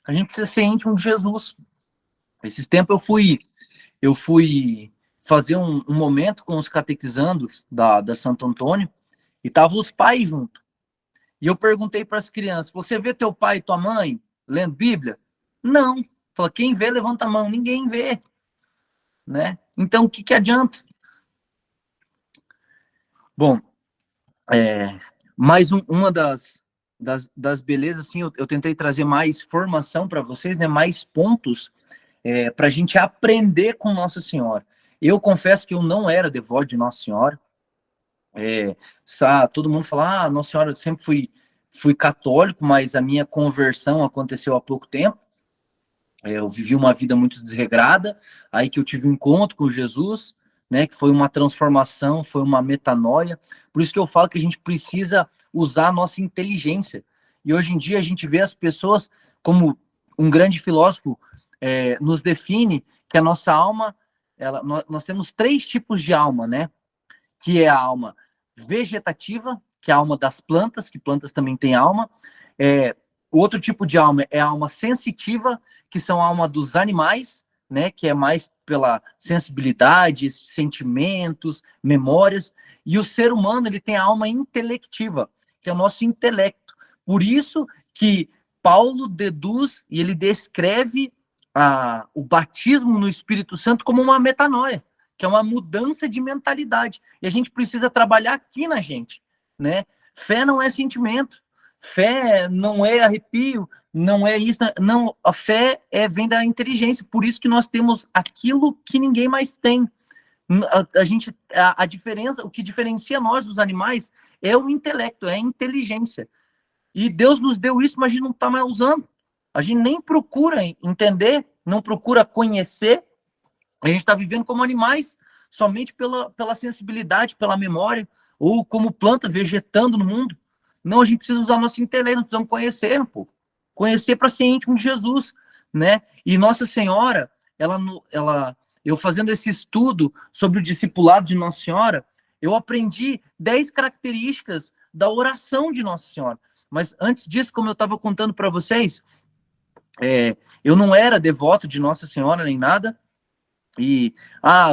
A gente precisa ser íntimo de Jesus. Esses tempos eu fui fazer um momento com os catequizandos da Santo Antônio e estavam os pais junto. E eu perguntei para as crianças, você vê teu pai e tua mãe lendo Bíblia? Não. Fala, quem vê, levanta a mão. Ninguém vê. Né? Então, o que adianta? Bom, mais uma das belezas, assim, eu tentei trazer mais formação para vocês, né? Mais pontos para a gente aprender com Nossa Senhora. Eu confesso que eu não era devoto de Nossa Senhora. Todo mundo fala, Nossa Senhora, eu sempre fui católico, mas a minha conversão aconteceu há pouco tempo. Eu vivi uma vida muito desregrada, aí que eu tive um encontro com Jesus, né, que foi uma transformação, foi uma metanoia. Por isso que eu falo que a gente precisa usar a nossa inteligência. E hoje em dia a gente vê as pessoas, como um grande filósofo nos define, que a nossa alma, nós temos 3 tipos de alma, né? Que é a alma vegetativa, que é a alma das plantas, que plantas também têm alma. O outro tipo de alma é a alma sensitiva, que são a alma dos animais, né, que é mais pela sensibilidade, sentimentos, memórias. E o ser humano, ele tem a alma intelectiva, que é o nosso intelecto. Por isso que Paulo deduz e ele descreve o batismo no Espírito Santo como uma metanoia, que é uma mudança de mentalidade. E a gente precisa trabalhar aqui na gente, né? Fé não é sentimento, fé não é arrepio, não é isso, não, a fé vem da inteligência, por isso que nós temos aquilo que ninguém mais tem. A diferença, o que diferencia nós dos animais é o intelecto, é a inteligência. E Deus nos deu isso, mas a gente não está mais usando. A gente nem procura entender, não procura conhecer. A gente está vivendo como animais, somente pela sensibilidade, pela memória, ou como planta vegetando no mundo. Não, a gente precisa usar nosso intelecto, nós precisamos conhecer, pô. Conhecer para ser íntimo de Jesus, né? E Nossa Senhora, eu fazendo esse estudo sobre o discipulado de Nossa Senhora, eu aprendi 10 características da oração de Nossa Senhora. Mas antes disso, como eu estava contando para vocês, eu não era devoto de Nossa Senhora nem nada. E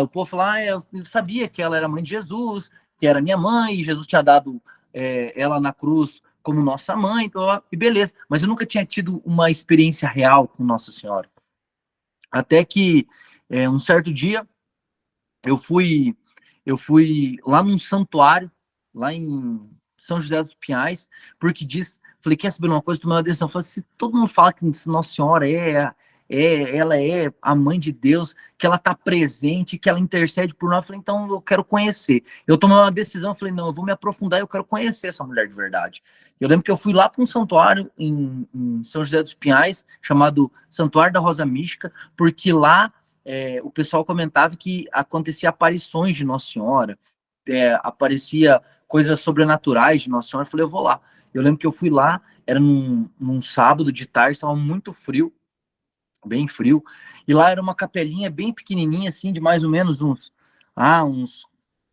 o povo fala, eu sabia que ela era mãe de Jesus, que era minha mãe, e Jesus tinha dado ela na cruz como nossa mãe, e beleza. Mas eu nunca tinha tido uma experiência real com Nossa Senhora. Até que um certo dia eu fui lá num santuário, lá em São José dos Pinhais, porque falei, quer saber uma coisa? Tomei uma decisão, falei, se todo mundo fala que Nossa Senhora ela é a mãe de Deus, que ela está presente, que ela intercede por nós, falei, então eu quero conhecer. Eu tomei uma decisão, falei, não, eu vou me aprofundar, eu quero conhecer essa mulher de verdade. Eu lembro que eu fui lá para um santuário em São José dos Pinhais, chamado Santuário da Rosa Mística, porque lá o pessoal comentava que acontecia aparições de Nossa Senhora, aparecia coisas sobrenaturais de Nossa Senhora. Eu falei, eu vou lá. Eu lembro que eu fui lá, era num sábado de tarde, estava muito frio, bem frio, e lá era uma capelinha bem pequenininha, assim, de mais ou menos uns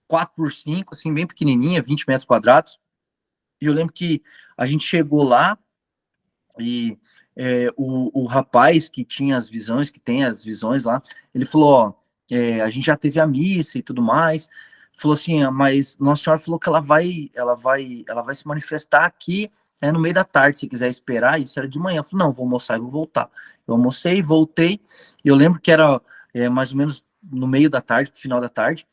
4x5, assim, bem pequenininha, 20 metros quadrados. E eu lembro que a gente chegou lá e o rapaz que tinha as visões, que tem as visões lá, ele falou, ó, a gente já teve a missa e tudo mais, falou assim, mas Nossa Senhora falou que ela vai se manifestar aqui no meio da tarde, se quiser esperar, isso era de manhã. Eu falei, não, vou almoçar e vou voltar. Eu almocei, voltei, e eu lembro que era mais ou menos no meio da tarde, no final da tarde,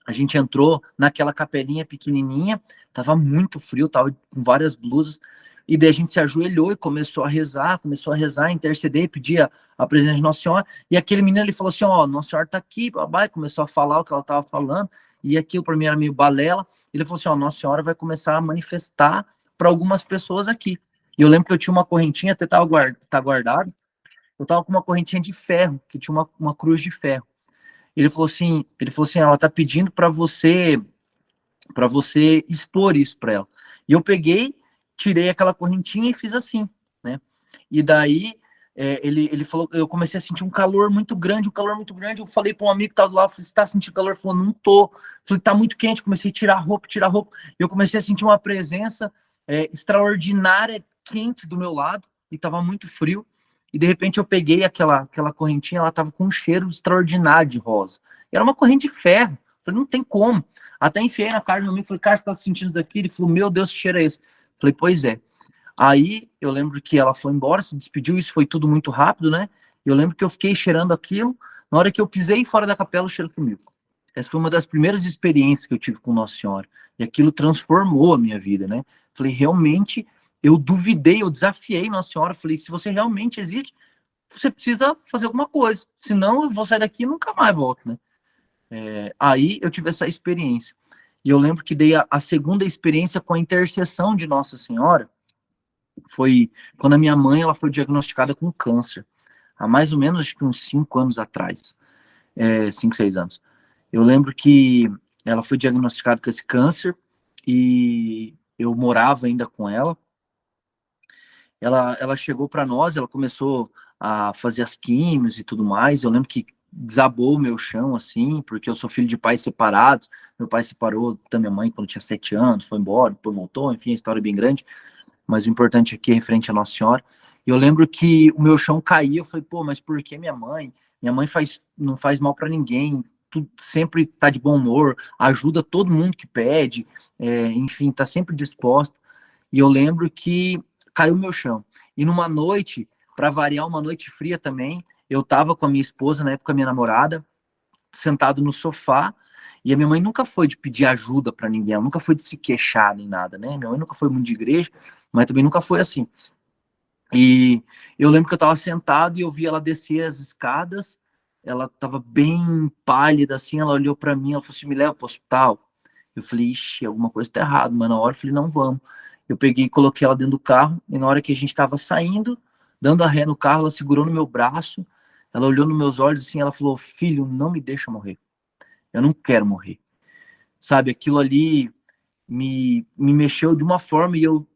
a gente entrou naquela capelinha pequenininha, tava muito frio, tava com várias blusas, e daí a gente se ajoelhou e começou a rezar, interceder, pedir a presença de Nossa Senhora, e aquele menino, ele falou assim, ó, Nossa Senhora tá aqui, babai, começou a falar o que ela tava falando, e aquilo para mim era meio balela, ele falou assim, ó, Nossa Senhora vai começar a manifestar para algumas pessoas aqui. E eu lembro que eu tinha uma correntinha, até tava guardado, eu tava com uma correntinha de ferro, que tinha uma cruz de ferro. Ele falou assim, ela tá pedindo para você expor isso para ela. E eu peguei, tirei aquela correntinha e fiz assim, né? E daí ele falou, eu comecei a sentir um calor muito grande, um calor muito grande. Eu falei para um amigo que estava do lado, falei, você tá sentindo calor? Ele falou, não tô. Eu falei, tá muito quente. Comecei a tirar roupa, tirar roupa. E eu comecei a sentir uma presença extraordinária, quente do meu lado, e tava muito frio. E de repente eu peguei aquela correntinha, ela tava com um cheiro extraordinário de rosa. E era uma corrente de ferro. Eu falei, não tem como. Até enfiei na cara do meu amigo, falei, cara, você tá sentindo isso daqui? Ele falou, meu Deus, que cheiro é esse? Eu falei, pois é. Aí eu lembro que ela foi embora, se despediu, isso foi tudo muito rápido, né? Eu lembro que eu fiquei cheirando aquilo. Na hora que eu pisei fora da capela, o cheiro comigo. Essa foi uma das primeiras experiências que eu tive com Nossa Senhora. E aquilo transformou a minha vida, né? Falei, realmente, eu duvidei, eu desafiei Nossa Senhora. Falei, se você realmente existe, você precisa fazer alguma coisa. Senão eu vou sair daqui e nunca mais volto, né? Aí eu tive essa experiência. E eu lembro que dei a segunda experiência com a intercessão de Nossa Senhora, foi quando a minha mãe ela foi diagnosticada com câncer, há mais ou menos acho que uns 5 anos atrás, 5, 6 anos. Eu lembro que ela foi diagnosticada com esse câncer e eu morava ainda com ela. Ela chegou para nós, ela começou a fazer as químios e tudo mais. Eu lembro que desabou o meu chão, assim, porque eu sou filho de pais separados. Meu pai separou da minha mãe quando tinha 7 anos, foi embora, depois voltou, enfim, a história é bem grande. Mas o importante aqui é referente a Nossa Senhora. E eu lembro que o meu chão caía, eu falei, pô, mas por que minha mãe? Minha mãe não faz mal para ninguém, sempre tá de bom humor, ajuda todo mundo que pede, enfim, tá sempre disposta. E eu lembro que caiu meu chão. E numa noite, para variar, uma noite fria também, eu tava com a minha esposa, na época minha namorada, sentado no sofá, e a minha mãe nunca foi de pedir ajuda para ninguém, ela nunca foi de se queixar nem nada, né? Minha mãe nunca foi muito de igreja, mas também nunca foi assim. E eu lembro que eu estava sentado e eu vi ela descer as escadas, ela estava bem pálida assim, ela olhou para mim, ela falou assim, me leva para o hospital. Eu falei, ixi, alguma coisa tá errada, mas na hora eu falei, não, vamos. Eu peguei e coloquei ela dentro do carro, e na hora que a gente estava saindo, dando a ré no carro, ela segurou no meu braço, ela olhou nos meus olhos assim, ela falou, filho, não me deixa morrer. Eu não quero morrer. Sabe, aquilo ali me mexeu de uma forma e eu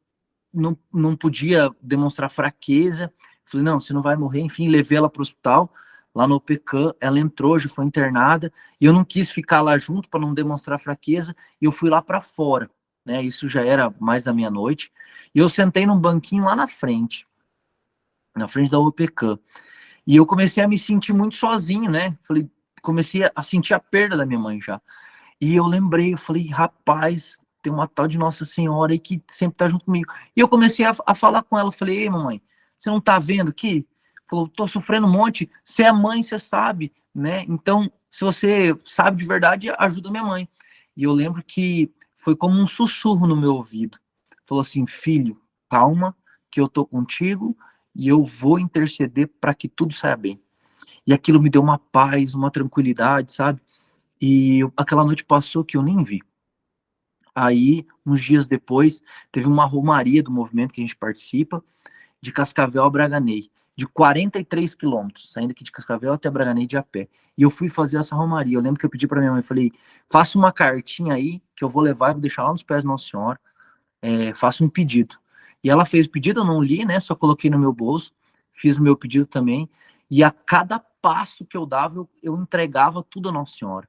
não podia demonstrar fraqueza. Falei, não, você não vai morrer. Enfim, levei ela para o hospital, lá no OPECAM. Ela entrou, já foi internada. E eu não quis ficar lá junto para não demonstrar fraqueza. E eu fui lá para fora. Né? Isso já era mais da meia-noite. E eu sentei num banquinho lá na frente da OPECAM. E eu comecei a me sentir muito sozinho, né? Falei, comecei a sentir a perda da minha mãe já. E eu lembrei, eu falei, rapaz, tem uma tal de Nossa Senhora aí que sempre tá junto comigo. E eu comecei a falar com ela, falei, ei, mamãe, você não tá vendo aqui? Falou, tô sofrendo um monte, você é mãe, você sabe, né? Então, se você sabe de verdade, ajuda minha mãe. E eu lembro que foi como um sussurro no meu ouvido. Falou assim, filho, calma, que eu tô contigo e eu vou interceder para que tudo saia bem. E aquilo me deu uma paz, uma tranquilidade, sabe? E aquela noite passou que eu nem vi. Aí, uns dias depois, teve uma romaria do movimento que a gente participa, de Cascavel a Braganey, de 43 quilômetros, saindo aqui de Cascavel até Braganey de a pé. E eu fui fazer essa romaria. Eu lembro que eu pedi para minha mãe, falei, faça uma cartinha aí, que eu vou levar e vou deixar lá nos pés da Nossa Senhora, faça um pedido. E ela fez o pedido, eu não li, né, só coloquei no meu bolso, fiz o meu pedido também, e a cada passo que eu dava, eu entregava tudo a Nossa Senhora.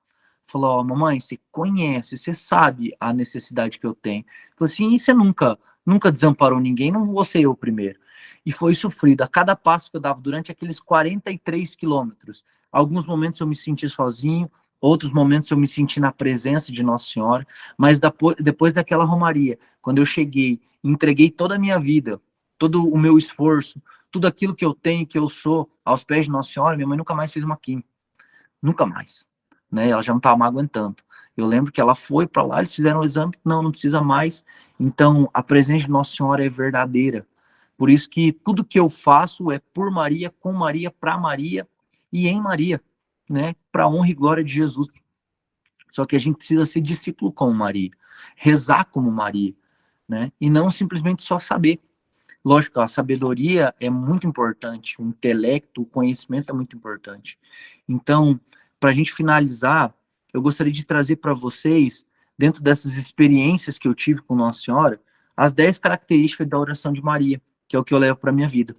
Falou, ó, mamãe, você conhece, você sabe a necessidade que eu tenho. Falou assim, e você nunca desamparou ninguém, não vou ser eu primeiro. E foi sofrido. A cada passo que eu dava durante aqueles 43 quilômetros, alguns momentos eu me senti sozinho, outros momentos eu me senti na presença de Nossa Senhora, mas depois daquela romaria, quando eu cheguei, entreguei toda a minha vida, todo o meu esforço, tudo aquilo que eu tenho, que eu sou, aos pés de Nossa Senhora, minha mãe nunca mais fez uma quimio. Nunca mais. Né? Ela já não estava mais aguentando. Eu lembro que ela foi para lá, eles fizeram o exame, não precisa mais. Então, a presença de Nossa Senhora é verdadeira. Por isso que tudo que eu faço é por Maria, com Maria, para Maria e em Maria, né? Para honra e glória de Jesus. Só que a gente precisa ser discípulo como Maria, rezar como Maria, né? E não simplesmente só saber. Lógico, a sabedoria é muito importante, o intelecto, o conhecimento é muito importante. Então, para a gente finalizar, eu gostaria de trazer para vocês, dentro dessas experiências que eu tive com Nossa Senhora, as 10 características da oração de Maria, que é o que eu levo para a minha vida.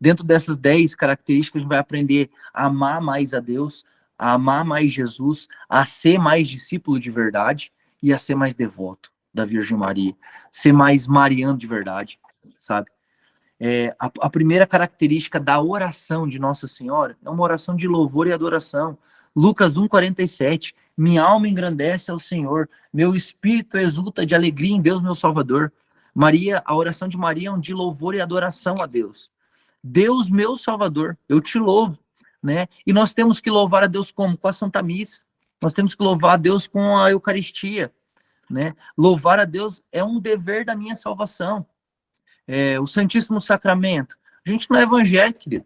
Dentro dessas 10 características, a gente vai aprender a amar mais a Deus, a amar mais Jesus, a ser mais discípulo de verdade e a ser mais devoto da Virgem Maria, ser mais mariano de verdade, sabe? A primeira característica da oração de Nossa Senhora é uma oração de louvor e adoração. Lucas 1,47, minha alma engrandece ao Senhor, meu espírito exulta de alegria em Deus, meu Salvador. Maria, a oração de Maria é um de louvor e adoração a Deus. Deus, meu Salvador, eu te louvo, né? E nós temos que louvar a Deus como? Com a Santa Missa. Nós temos que louvar a Deus com a Eucaristia, né? Louvar a Deus é um dever da minha salvação. O Santíssimo Sacramento. A gente não é evangélico, querido.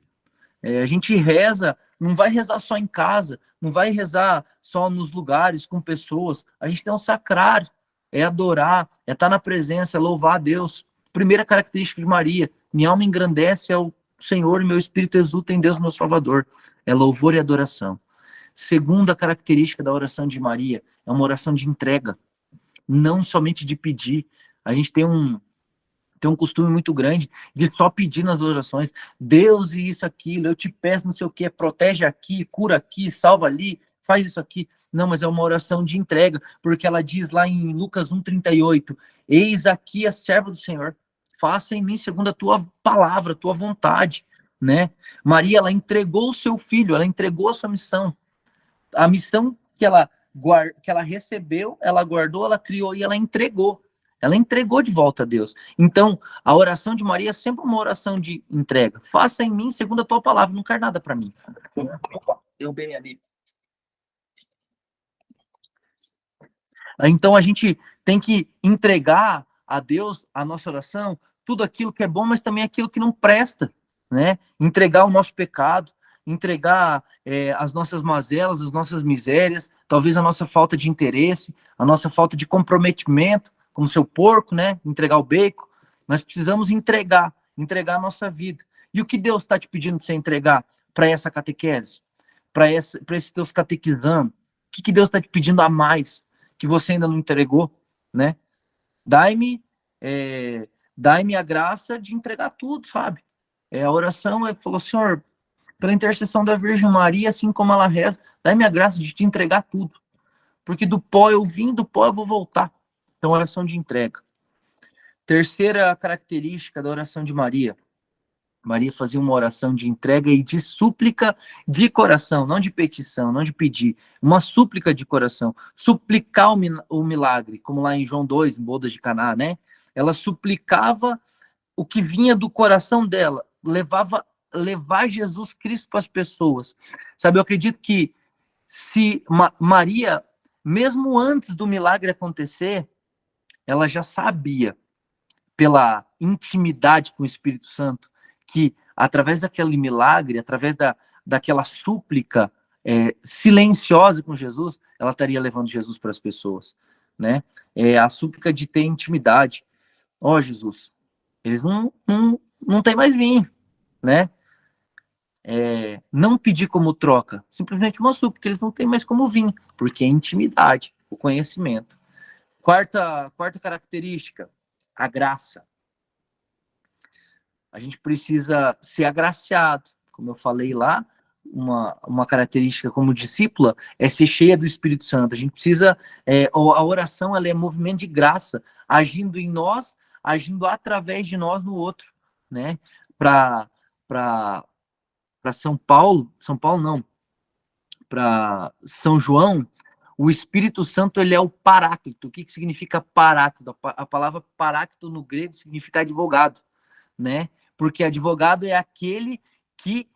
A gente reza, não vai rezar só em casa, não vai rezar só nos lugares, com pessoas. A gente tem um sacrário, é adorar, é estar na presença, é louvar a Deus. Primeira característica de Maria, minha alma engrandece ao Senhor e meu espírito exulta em Deus, meu Salvador. É louvor e adoração. Segunda característica da oração de Maria, é uma oração de entrega, não somente de pedir. A gente tem um costume muito grande de só pedir nas orações, Deus e isso, aquilo, eu te peço não sei o que, protege aqui, cura aqui, salva ali, faz isso aqui. Não, mas é uma oração de entrega, porque ela diz lá em Lucas 1,38, eis aqui a serva do Senhor, faça em mim segundo a tua palavra, a tua vontade, né? Maria, ela entregou o seu filho, ela entregou a sua missão, a missão que ela recebeu, ela guardou, ela criou e ela entregou. Ela entregou de volta a Deus. Então, a oração de Maria é sempre uma oração de entrega. Faça em mim segundo a tua palavra, não quer nada para mim. Opa, derrubei minha Bíblia. Então, a gente tem que entregar a Deus a nossa oração, tudo aquilo que é bom, mas também aquilo que não presta, né? Entregar o nosso pecado, entregar as nossas mazelas, as nossas misérias, talvez a nossa falta de interesse, a nossa falta de comprometimento, como seu porco, né? Entregar o bacon. Nós precisamos entregar a nossa vida. E o que Deus está te pedindo para você entregar para essa catequese, para esses teus catequizando? O que Deus está te pedindo a mais que você ainda não entregou, né? Dai-me dai-me a graça de entregar tudo, sabe? A oração falou, Senhor, pela intercessão da Virgem Maria, assim como ela reza, dai-me a graça de te entregar tudo. Porque do pó eu vim, do pó eu vou voltar. Então, oração de entrega. Terceira característica da oração de Maria. Maria fazia uma oração de entrega e de súplica de coração, não de petição, não de pedir, uma súplica de coração, suplicar o milagre, como lá em João 2, em Bodas de Caná, né? Ela suplicava o que vinha do coração dela, levar Jesus Cristo para as pessoas. Sabe, eu acredito que se Maria, mesmo antes do milagre acontecer, ela já sabia, pela intimidade com o Espírito Santo, que através daquele milagre, através daquela súplica silenciosa com Jesus, ela estaria levando Jesus para as pessoas, né? A súplica de ter intimidade. Ó, Jesus, eles não têm mais vinho, né? Não pedir como troca, simplesmente uma súplica, eles não têm mais como vir, porque é intimidade, o conhecimento. Quarta característica, a graça. A gente precisa ser agraciado, como eu falei lá, uma característica como discípula é ser cheia do Espírito Santo. A gente precisa, a oração ela é movimento de graça, agindo em nós, agindo através de nós no outro, né? Para São Paulo não, para São João, o Espírito Santo ele é o paráclito. O que significa paráclito? A palavra paráclito no grego significa advogado, né? Porque advogado é aquele que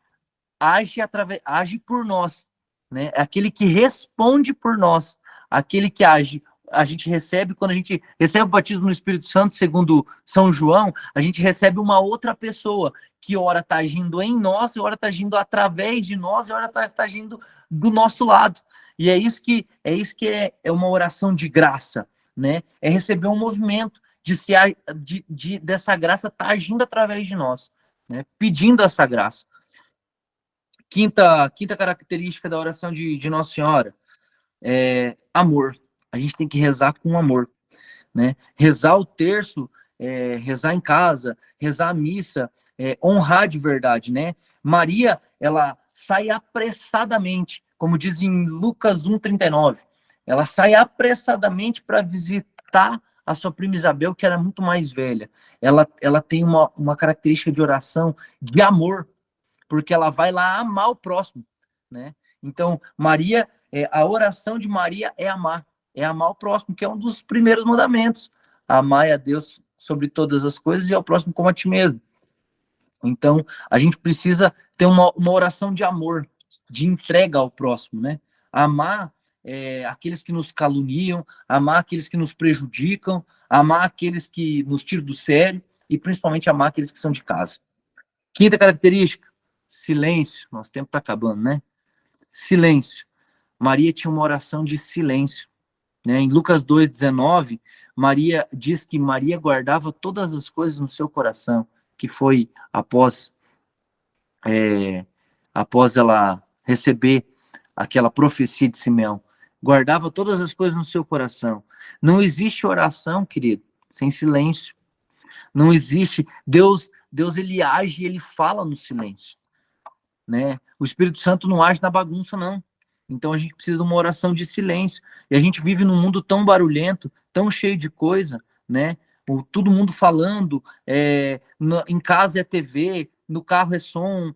age por nós, né? É aquele que responde por nós, aquele que age. A gente recebe, quando a gente recebe o batismo no Espírito Santo, segundo São João, a gente recebe uma outra pessoa, que ora está agindo em nós, e ora está agindo através de nós, e ora está agindo do nosso lado. E é uma oração de graça, né? É receber um movimento dessa graça estar agindo através de nós, né? Pedindo essa graça. Quinta característica da oração de Nossa Senhora é amor. A gente tem que rezar com amor, né? Rezar o terço, rezar em casa, rezar a missa, honrar de verdade, né? Maria, ela sai apressadamente, como diz em Lucas 1,39. Ela sai apressadamente para visitar a sua prima Isabel, que era muito mais velha. Ela tem uma característica de oração de amor, porque ela vai lá amar o próximo, né? Então, Maria, a oração de Maria é amar o próximo, que é um dos primeiros mandamentos. Amar a Deus sobre todas as coisas e ao próximo como a ti mesmo. Então, a gente precisa ter uma oração de amor, de entrega ao próximo, né? Amar aqueles que nos caluniam, amar aqueles que nos prejudicam, amar aqueles que nos tiram do sério e principalmente amar aqueles que são de casa. Quinta característica, silêncio. Nosso tempo está acabando, né? Silêncio. Maria tinha uma oração de silêncio, né? Em Lucas 2,19, Maria diz que Maria guardava todas as coisas no seu coração, que foi após ela receber aquela profecia de Simeão. Guardava todas as coisas no seu coração. Não existe oração, querido, sem silêncio. Não existe. Deus ele age e ele fala no silêncio, né? O Espírito Santo não age na bagunça, não. Então a gente precisa de uma oração de silêncio. E a gente vive num mundo tão barulhento, tão cheio de coisa, né? Todo mundo falando, em casa é TV, no carro é som,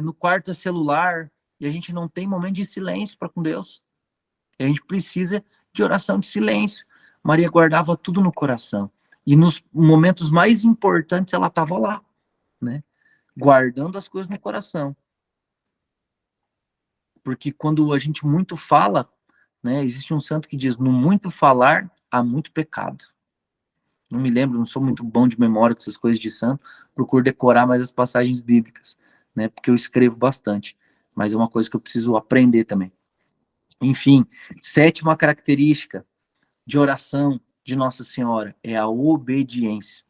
no quarto é celular, e a gente não tem momento de silêncio para com Deus. E a gente precisa de oração de silêncio. Maria guardava tudo no coração. E nos momentos mais importantes ela estava lá, né? Guardando as coisas no coração. Porque quando a gente muito fala, né, existe um santo que diz, no muito falar, há muito pecado. Não me lembro, não sou muito bom de memória com essas coisas de santo, procuro decorar mais as passagens bíblicas, né, porque eu escrevo bastante, mas é uma coisa que eu preciso aprender também. Enfim, sétima característica de oração de Nossa Senhora é a obediência.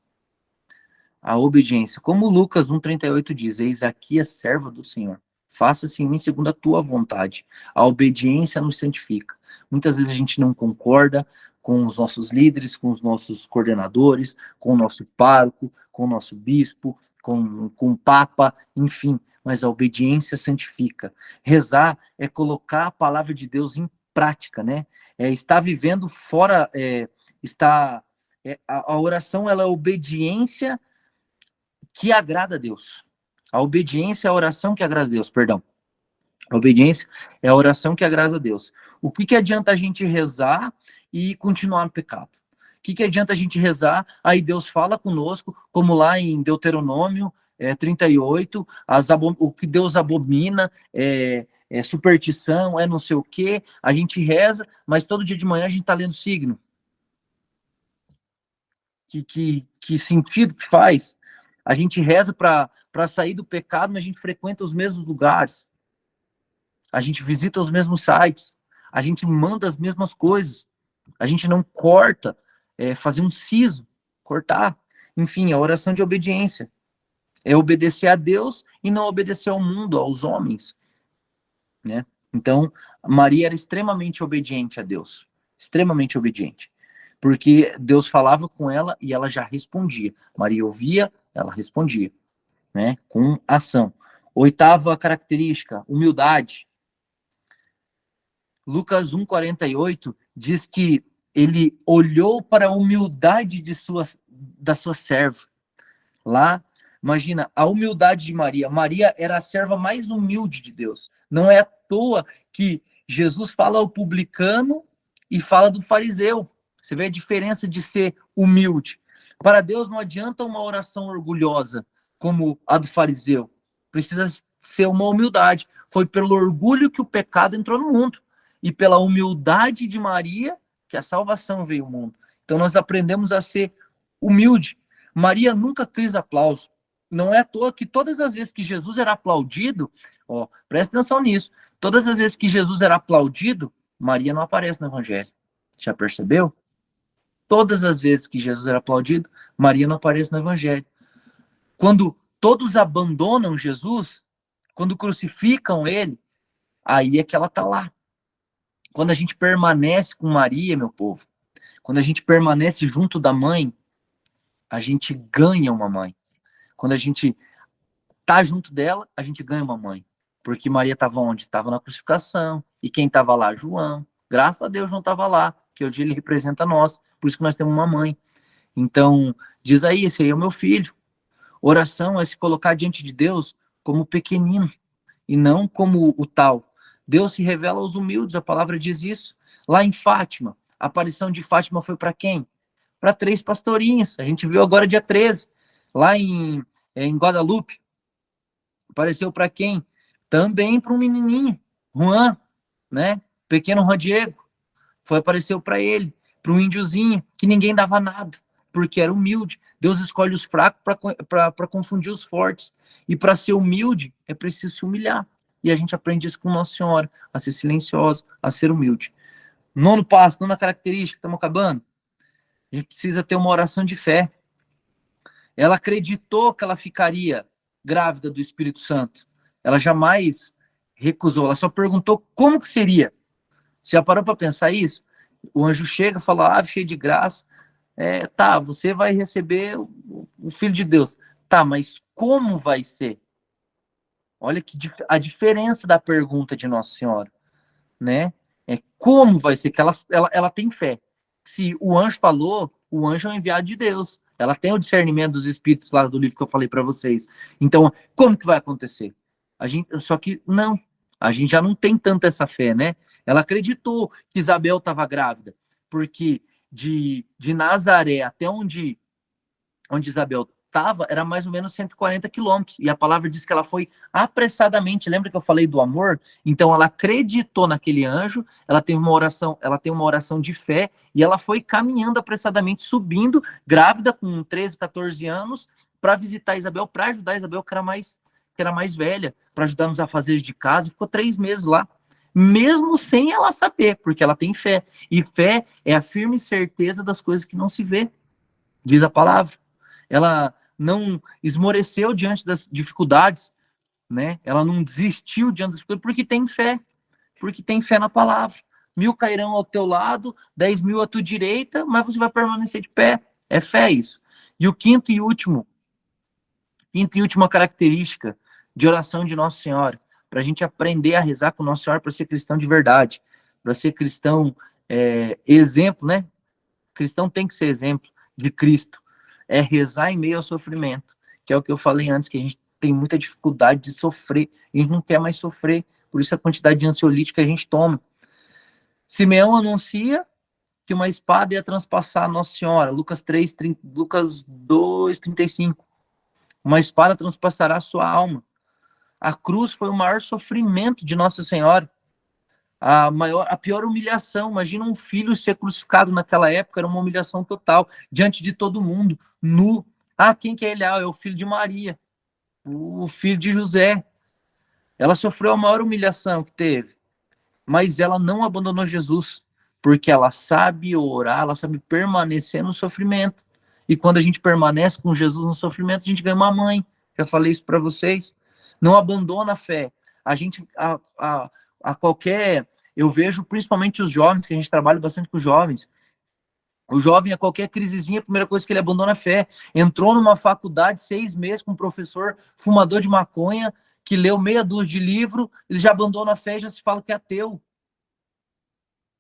A obediência. Como Lucas 1,38 diz, eis aqui a serva do Senhor. Faça-se em mim segundo a tua vontade. A obediência nos santifica. Muitas vezes a gente não concorda com os nossos líderes, com os nossos coordenadores, com o nosso pároco, com o nosso bispo, com o papa, enfim. Mas a obediência santifica. Rezar é colocar a palavra de Deus em prática, né? Estar vivendo fora, a oração ela é obediência que agrada a Deus. A obediência é a oração que agrada a Deus, perdão. A obediência é a oração que agrada a Deus. O que adianta a gente rezar e continuar no pecado? O que adianta a gente rezar, aí Deus fala conosco, como lá em Deuteronômio 38, o que Deus abomina é superstição, é não sei o quê, a gente reza, mas todo dia de manhã a gente está lendo signo. Que sentido que faz? A gente reza para sair do pecado, mas a gente frequenta os mesmos lugares. A gente visita os mesmos sites. A gente manda as mesmas coisas. A gente não corta, fazer um siso, cortar. Enfim, a oração de obediência. É obedecer a Deus e não obedecer ao mundo, aos homens, né? Então, Maria era extremamente obediente a Deus. Extremamente obediente. Porque Deus falava com ela e ela já respondia. Maria ouvia, ela respondia, né? Com ação. Oitava característica, humildade. Lucas 1,48 diz que ele olhou para a humildade da sua serva. Lá, imagina, a humildade de Maria. Maria era a serva mais humilde de Deus. Não é à toa que Jesus fala ao publicano e fala do fariseu. Você vê a diferença de ser humilde. Para Deus não adianta uma oração orgulhosa como a do fariseu. Precisa ser uma humildade. Foi pelo orgulho que o pecado entrou no mundo. E pela humildade de Maria que a salvação veio ao mundo. Então nós aprendemos a ser humilde. Maria nunca quis aplauso. Não é à toa que todas as vezes que Jesus era aplaudido, ó, presta atenção nisso, todas as vezes que Jesus era aplaudido, Maria não aparece no Evangelho. Já percebeu? Todas as vezes que Jesus era aplaudido, Maria não aparece no Evangelho. Quando todos abandonam Jesus, quando crucificam ele, aí é que ela está lá. Quando a gente permanece com Maria, meu povo, quando a gente permanece junto da mãe, a gente ganha uma mãe. Quando a gente tá junto dela, a gente ganha uma mãe. Porque Maria estava onde? Estava na crucificação. E quem estava lá? João. Graças a Deus não estava lá, que hoje ele representa nós. Por isso que nós temos uma mãe. Então, diz aí, esse aí é o meu filho. Oração é se colocar diante de Deus como pequenino e não como o tal. Deus se revela aos humildes, a palavra diz isso. Lá em Fátima, a aparição de Fátima foi para quem? Para 3 pastorinhas. A gente viu agora dia 13. Lá em Guadalupe, apareceu para quem? Também para um menininho, Juan, né? Pequeno Juan Diego. Apareceu para ele, para um índiozinho, que ninguém dava nada, porque era humilde. Deus escolhe os fracos para confundir os fortes. E para ser humilde, é preciso se humilhar. E a gente aprende isso com Nossa Senhora, a ser silenciosa, a ser humilde. Nono passo, nona característica, estamos acabando. A gente precisa ter uma oração de fé. Ela acreditou que ela ficaria grávida do Espírito Santo. Ela jamais recusou, ela só perguntou como que seria. Você já parou para pensar isso? O anjo chega e fala, ave cheia de graça, tá, você vai receber o Filho de Deus. Tá, mas como vai ser? Olha a diferença da pergunta de Nossa Senhora, né? Como vai ser, que ela tem fé. Se o anjo falou, o anjo é um enviado de Deus. Ela tem o discernimento dos espíritos lá do livro que eu falei para vocês. Então, como que vai acontecer? Só que não, a gente já não tem tanta essa fé, né? Ela acreditou que Isabel estava grávida, porque de Nazaré até onde Isabel estava, era mais ou menos 140 quilômetros. E a palavra diz que ela foi apressadamente. Lembra que eu falei do amor? Então ela acreditou naquele anjo, ela tem uma oração de fé, e ela foi caminhando apressadamente, subindo, grávida, com 13, 14 anos, para visitar Isabel, para ajudar Isabel, que era mais velha, para ajudar nos afazeres de casa, e ficou 3 meses lá. Mesmo sem ela saber, porque ela tem fé. E fé é a firme certeza das coisas que não se vê, diz a palavra. Ela não esmoreceu diante das dificuldades, né? Ela não desistiu diante das dificuldades, porque tem fé na palavra. 1000 cairão ao teu lado, 10.000 à tua direita, mas você vai permanecer de pé. É fé isso. E o quinta e última característica de oração de Nossa Senhora, para a gente aprender a rezar com Nossa Senhora para ser cristão de verdade, para ser cristão exemplo, né? Cristão tem que ser exemplo de Cristo. É rezar em meio ao sofrimento, que é o que eu falei antes, que a gente tem muita dificuldade de sofrer, a gente não quer mais sofrer, por isso a quantidade de ansiolítico que a gente toma. Simeão anuncia que uma espada ia transpassar a Nossa Senhora, Lucas 2:35. Uma espada transpassará a sua alma. A cruz foi o maior sofrimento de Nossa Senhora, a pior humilhação. Imagina um filho ser crucificado naquela época, era uma humilhação total, diante de todo mundo, nu. Quem que é ele? É o filho de Maria, o filho de José. Ela sofreu a maior humilhação que teve, mas ela não abandonou Jesus, porque ela sabe orar, ela sabe permanecer no sofrimento. E quando a gente permanece com Jesus no sofrimento, a gente ganha uma mãe. Já falei isso para vocês. Não abandona a fé. A gente, a qualquer... Eu vejo principalmente os jovens, que a gente trabalha bastante com os jovens. O jovem, a qualquer crisezinha, a primeira coisa que ele abandona é a fé. Entrou numa faculdade 6 meses com um professor fumador de maconha, que leu meia dúzia de livro, ele já abandona a fé e já se fala que é ateu.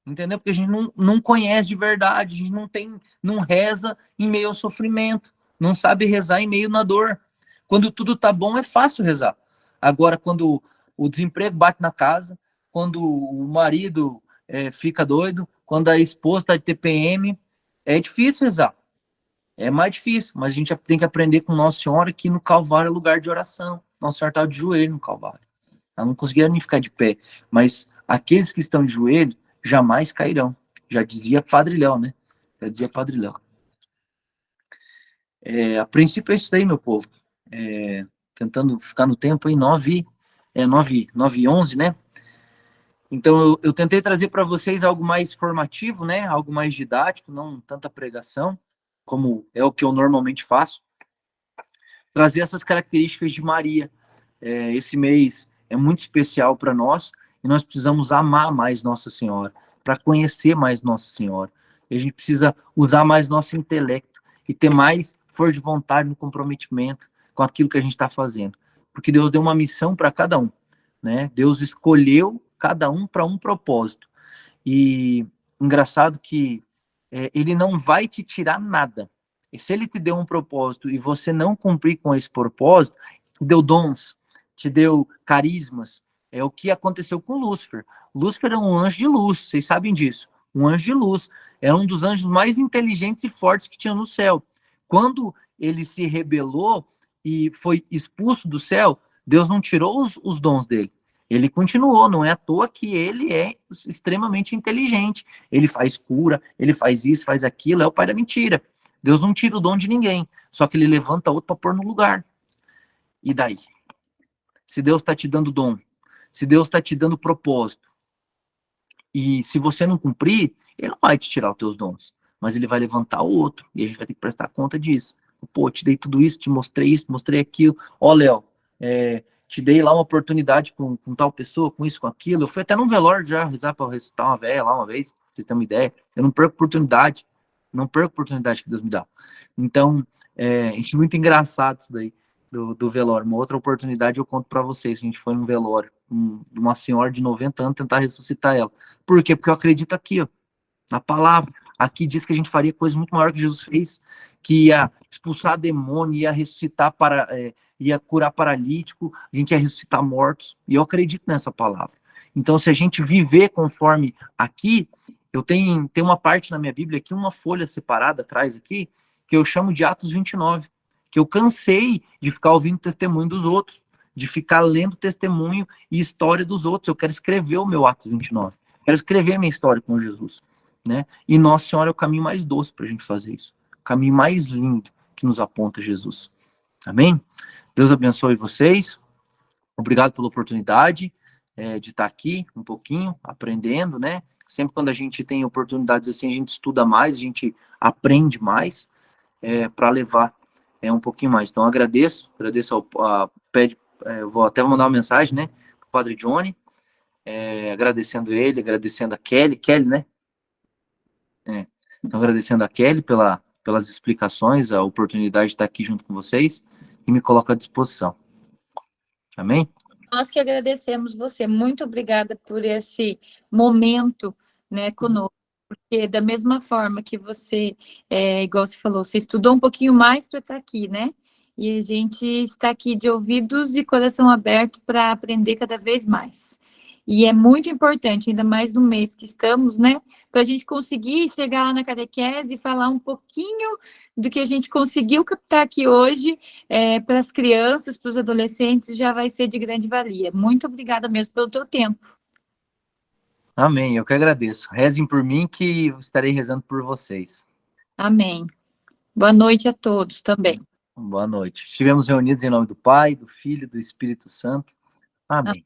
Entendeu? Porque a gente não conhece de verdade, a gente não reza em meio ao sofrimento, não sabe rezar em meio na dor. Quando tudo tá bom, é fácil rezar. Agora, quando o desemprego bate na casa, quando o marido fica doido, quando a esposa tá de TPM, é difícil rezar. É mais difícil, mas a gente tem que aprender com Nossa Senhora que no Calvário é lugar de oração. Nossa Senhora estava de joelho no Calvário. Ela não conseguia nem ficar de pé. Mas aqueles que estão de joelho jamais cairão. Já dizia Padre Léo, né? Já dizia Padre Léo. A princípio é isso daí, meu povo. Tentando ficar no tempo aí, 9h11, né? Então eu tentei trazer para vocês algo mais formativo, né? Algo mais didático, não tanta pregação, como é o que eu normalmente faço. Trazer essas características de Maria. Esse mês é muito especial para nós e nós precisamos amar mais Nossa Senhora, para conhecer mais Nossa Senhora. E a gente precisa usar mais nosso intelecto e ter mais força de vontade no comprometimento com aquilo que a gente está fazendo. Porque Deus deu uma missão para cada um, né? Deus escolheu cada um para um propósito. E engraçado que ele não vai te tirar nada. E se ele te deu um propósito e você não cumprir com esse propósito, te deu dons, te deu carismas. É o que aconteceu com Lúcifer. Lúcifer é um anjo de luz, vocês sabem disso. Um anjo de luz. É um dos anjos mais inteligentes e fortes que tinha no céu. Quando ele se rebelou e foi expulso do céu, Deus não tirou os dons dele. Ele continuou, não é à toa que ele é extremamente inteligente. Ele faz cura, ele faz isso, faz aquilo, é o pai da mentira. Deus não tira o dom de ninguém, só que ele levanta outro para pôr no lugar. E daí? Se Deus está te dando dom, se Deus está te dando propósito, e se você não cumprir, ele não vai te tirar os teus dons, mas ele vai levantar o outro, e a gente vai ter que prestar conta disso. Pô, te dei tudo isso, te mostrei isso, mostrei aquilo. Ó, Léo, te dei lá uma oportunidade com tal pessoa, com isso, com aquilo. Eu fui até num velório já rezar para ressuscitar uma velha lá uma vez, pra vocês terem uma ideia. Eu não perco oportunidade, não perco oportunidade que Deus me dá. Então, é muito engraçado isso daí do velório. Uma outra oportunidade eu conto para vocês. A gente foi num velório de uma senhora de 90 anos tentar ressuscitar ela. Por quê? Porque eu acredito aqui, ó, na palavra. Aqui diz que a gente faria coisa muito maior que Jesus fez, que ia expulsar demônio, ia ressuscitar ia curar paralítico, a gente ia ressuscitar mortos. E eu acredito nessa palavra. Então, se a gente viver conforme aqui, eu tenho uma parte na minha Bíblia aqui, uma folha separada atrás aqui, que eu chamo de Atos 29, que eu cansei de ficar ouvindo testemunho dos outros, de ficar lendo testemunho e história dos outros. Eu quero escrever o meu Atos 29. Quero escrever a minha história com Jesus, né? E Nossa Senhora é o caminho mais doce para a gente fazer isso. O caminho mais lindo que nos aponta Jesus. Amém? Deus abençoe vocês. Obrigado pela oportunidade de estar aqui um pouquinho, aprendendo, né? Sempre quando a gente tem oportunidades assim, a gente estuda mais, a gente aprende mais para levar um pouquinho mais. Então, agradeço eu vou até mandar uma mensagem, né, para o Padre Johnny, agradecendo ele, agradecendo a Kelly, né? Então, agradecendo a Kelly pelas explicações, a oportunidade de estar aqui junto com vocês e me coloco à disposição. Amém? Nós que agradecemos você. Muito obrigada por esse momento, né, conosco. Porque da mesma forma que você, igual você falou, você estudou um pouquinho mais para estar aqui, né? E a gente está aqui de ouvidos e coração aberto para aprender cada vez mais. E é muito importante, ainda mais no mês que estamos, né? Para a gente conseguir chegar lá na catequese e falar um pouquinho do que a gente conseguiu captar aqui hoje para as crianças, para os adolescentes, já vai ser de grande valia. Muito obrigada mesmo pelo teu tempo. Amém, eu que agradeço. Rezem por mim que estarei rezando por vocês. Amém. Boa noite a todos também. Boa noite. Estivemos reunidos em nome do Pai, do Filho e do Espírito Santo. Amém.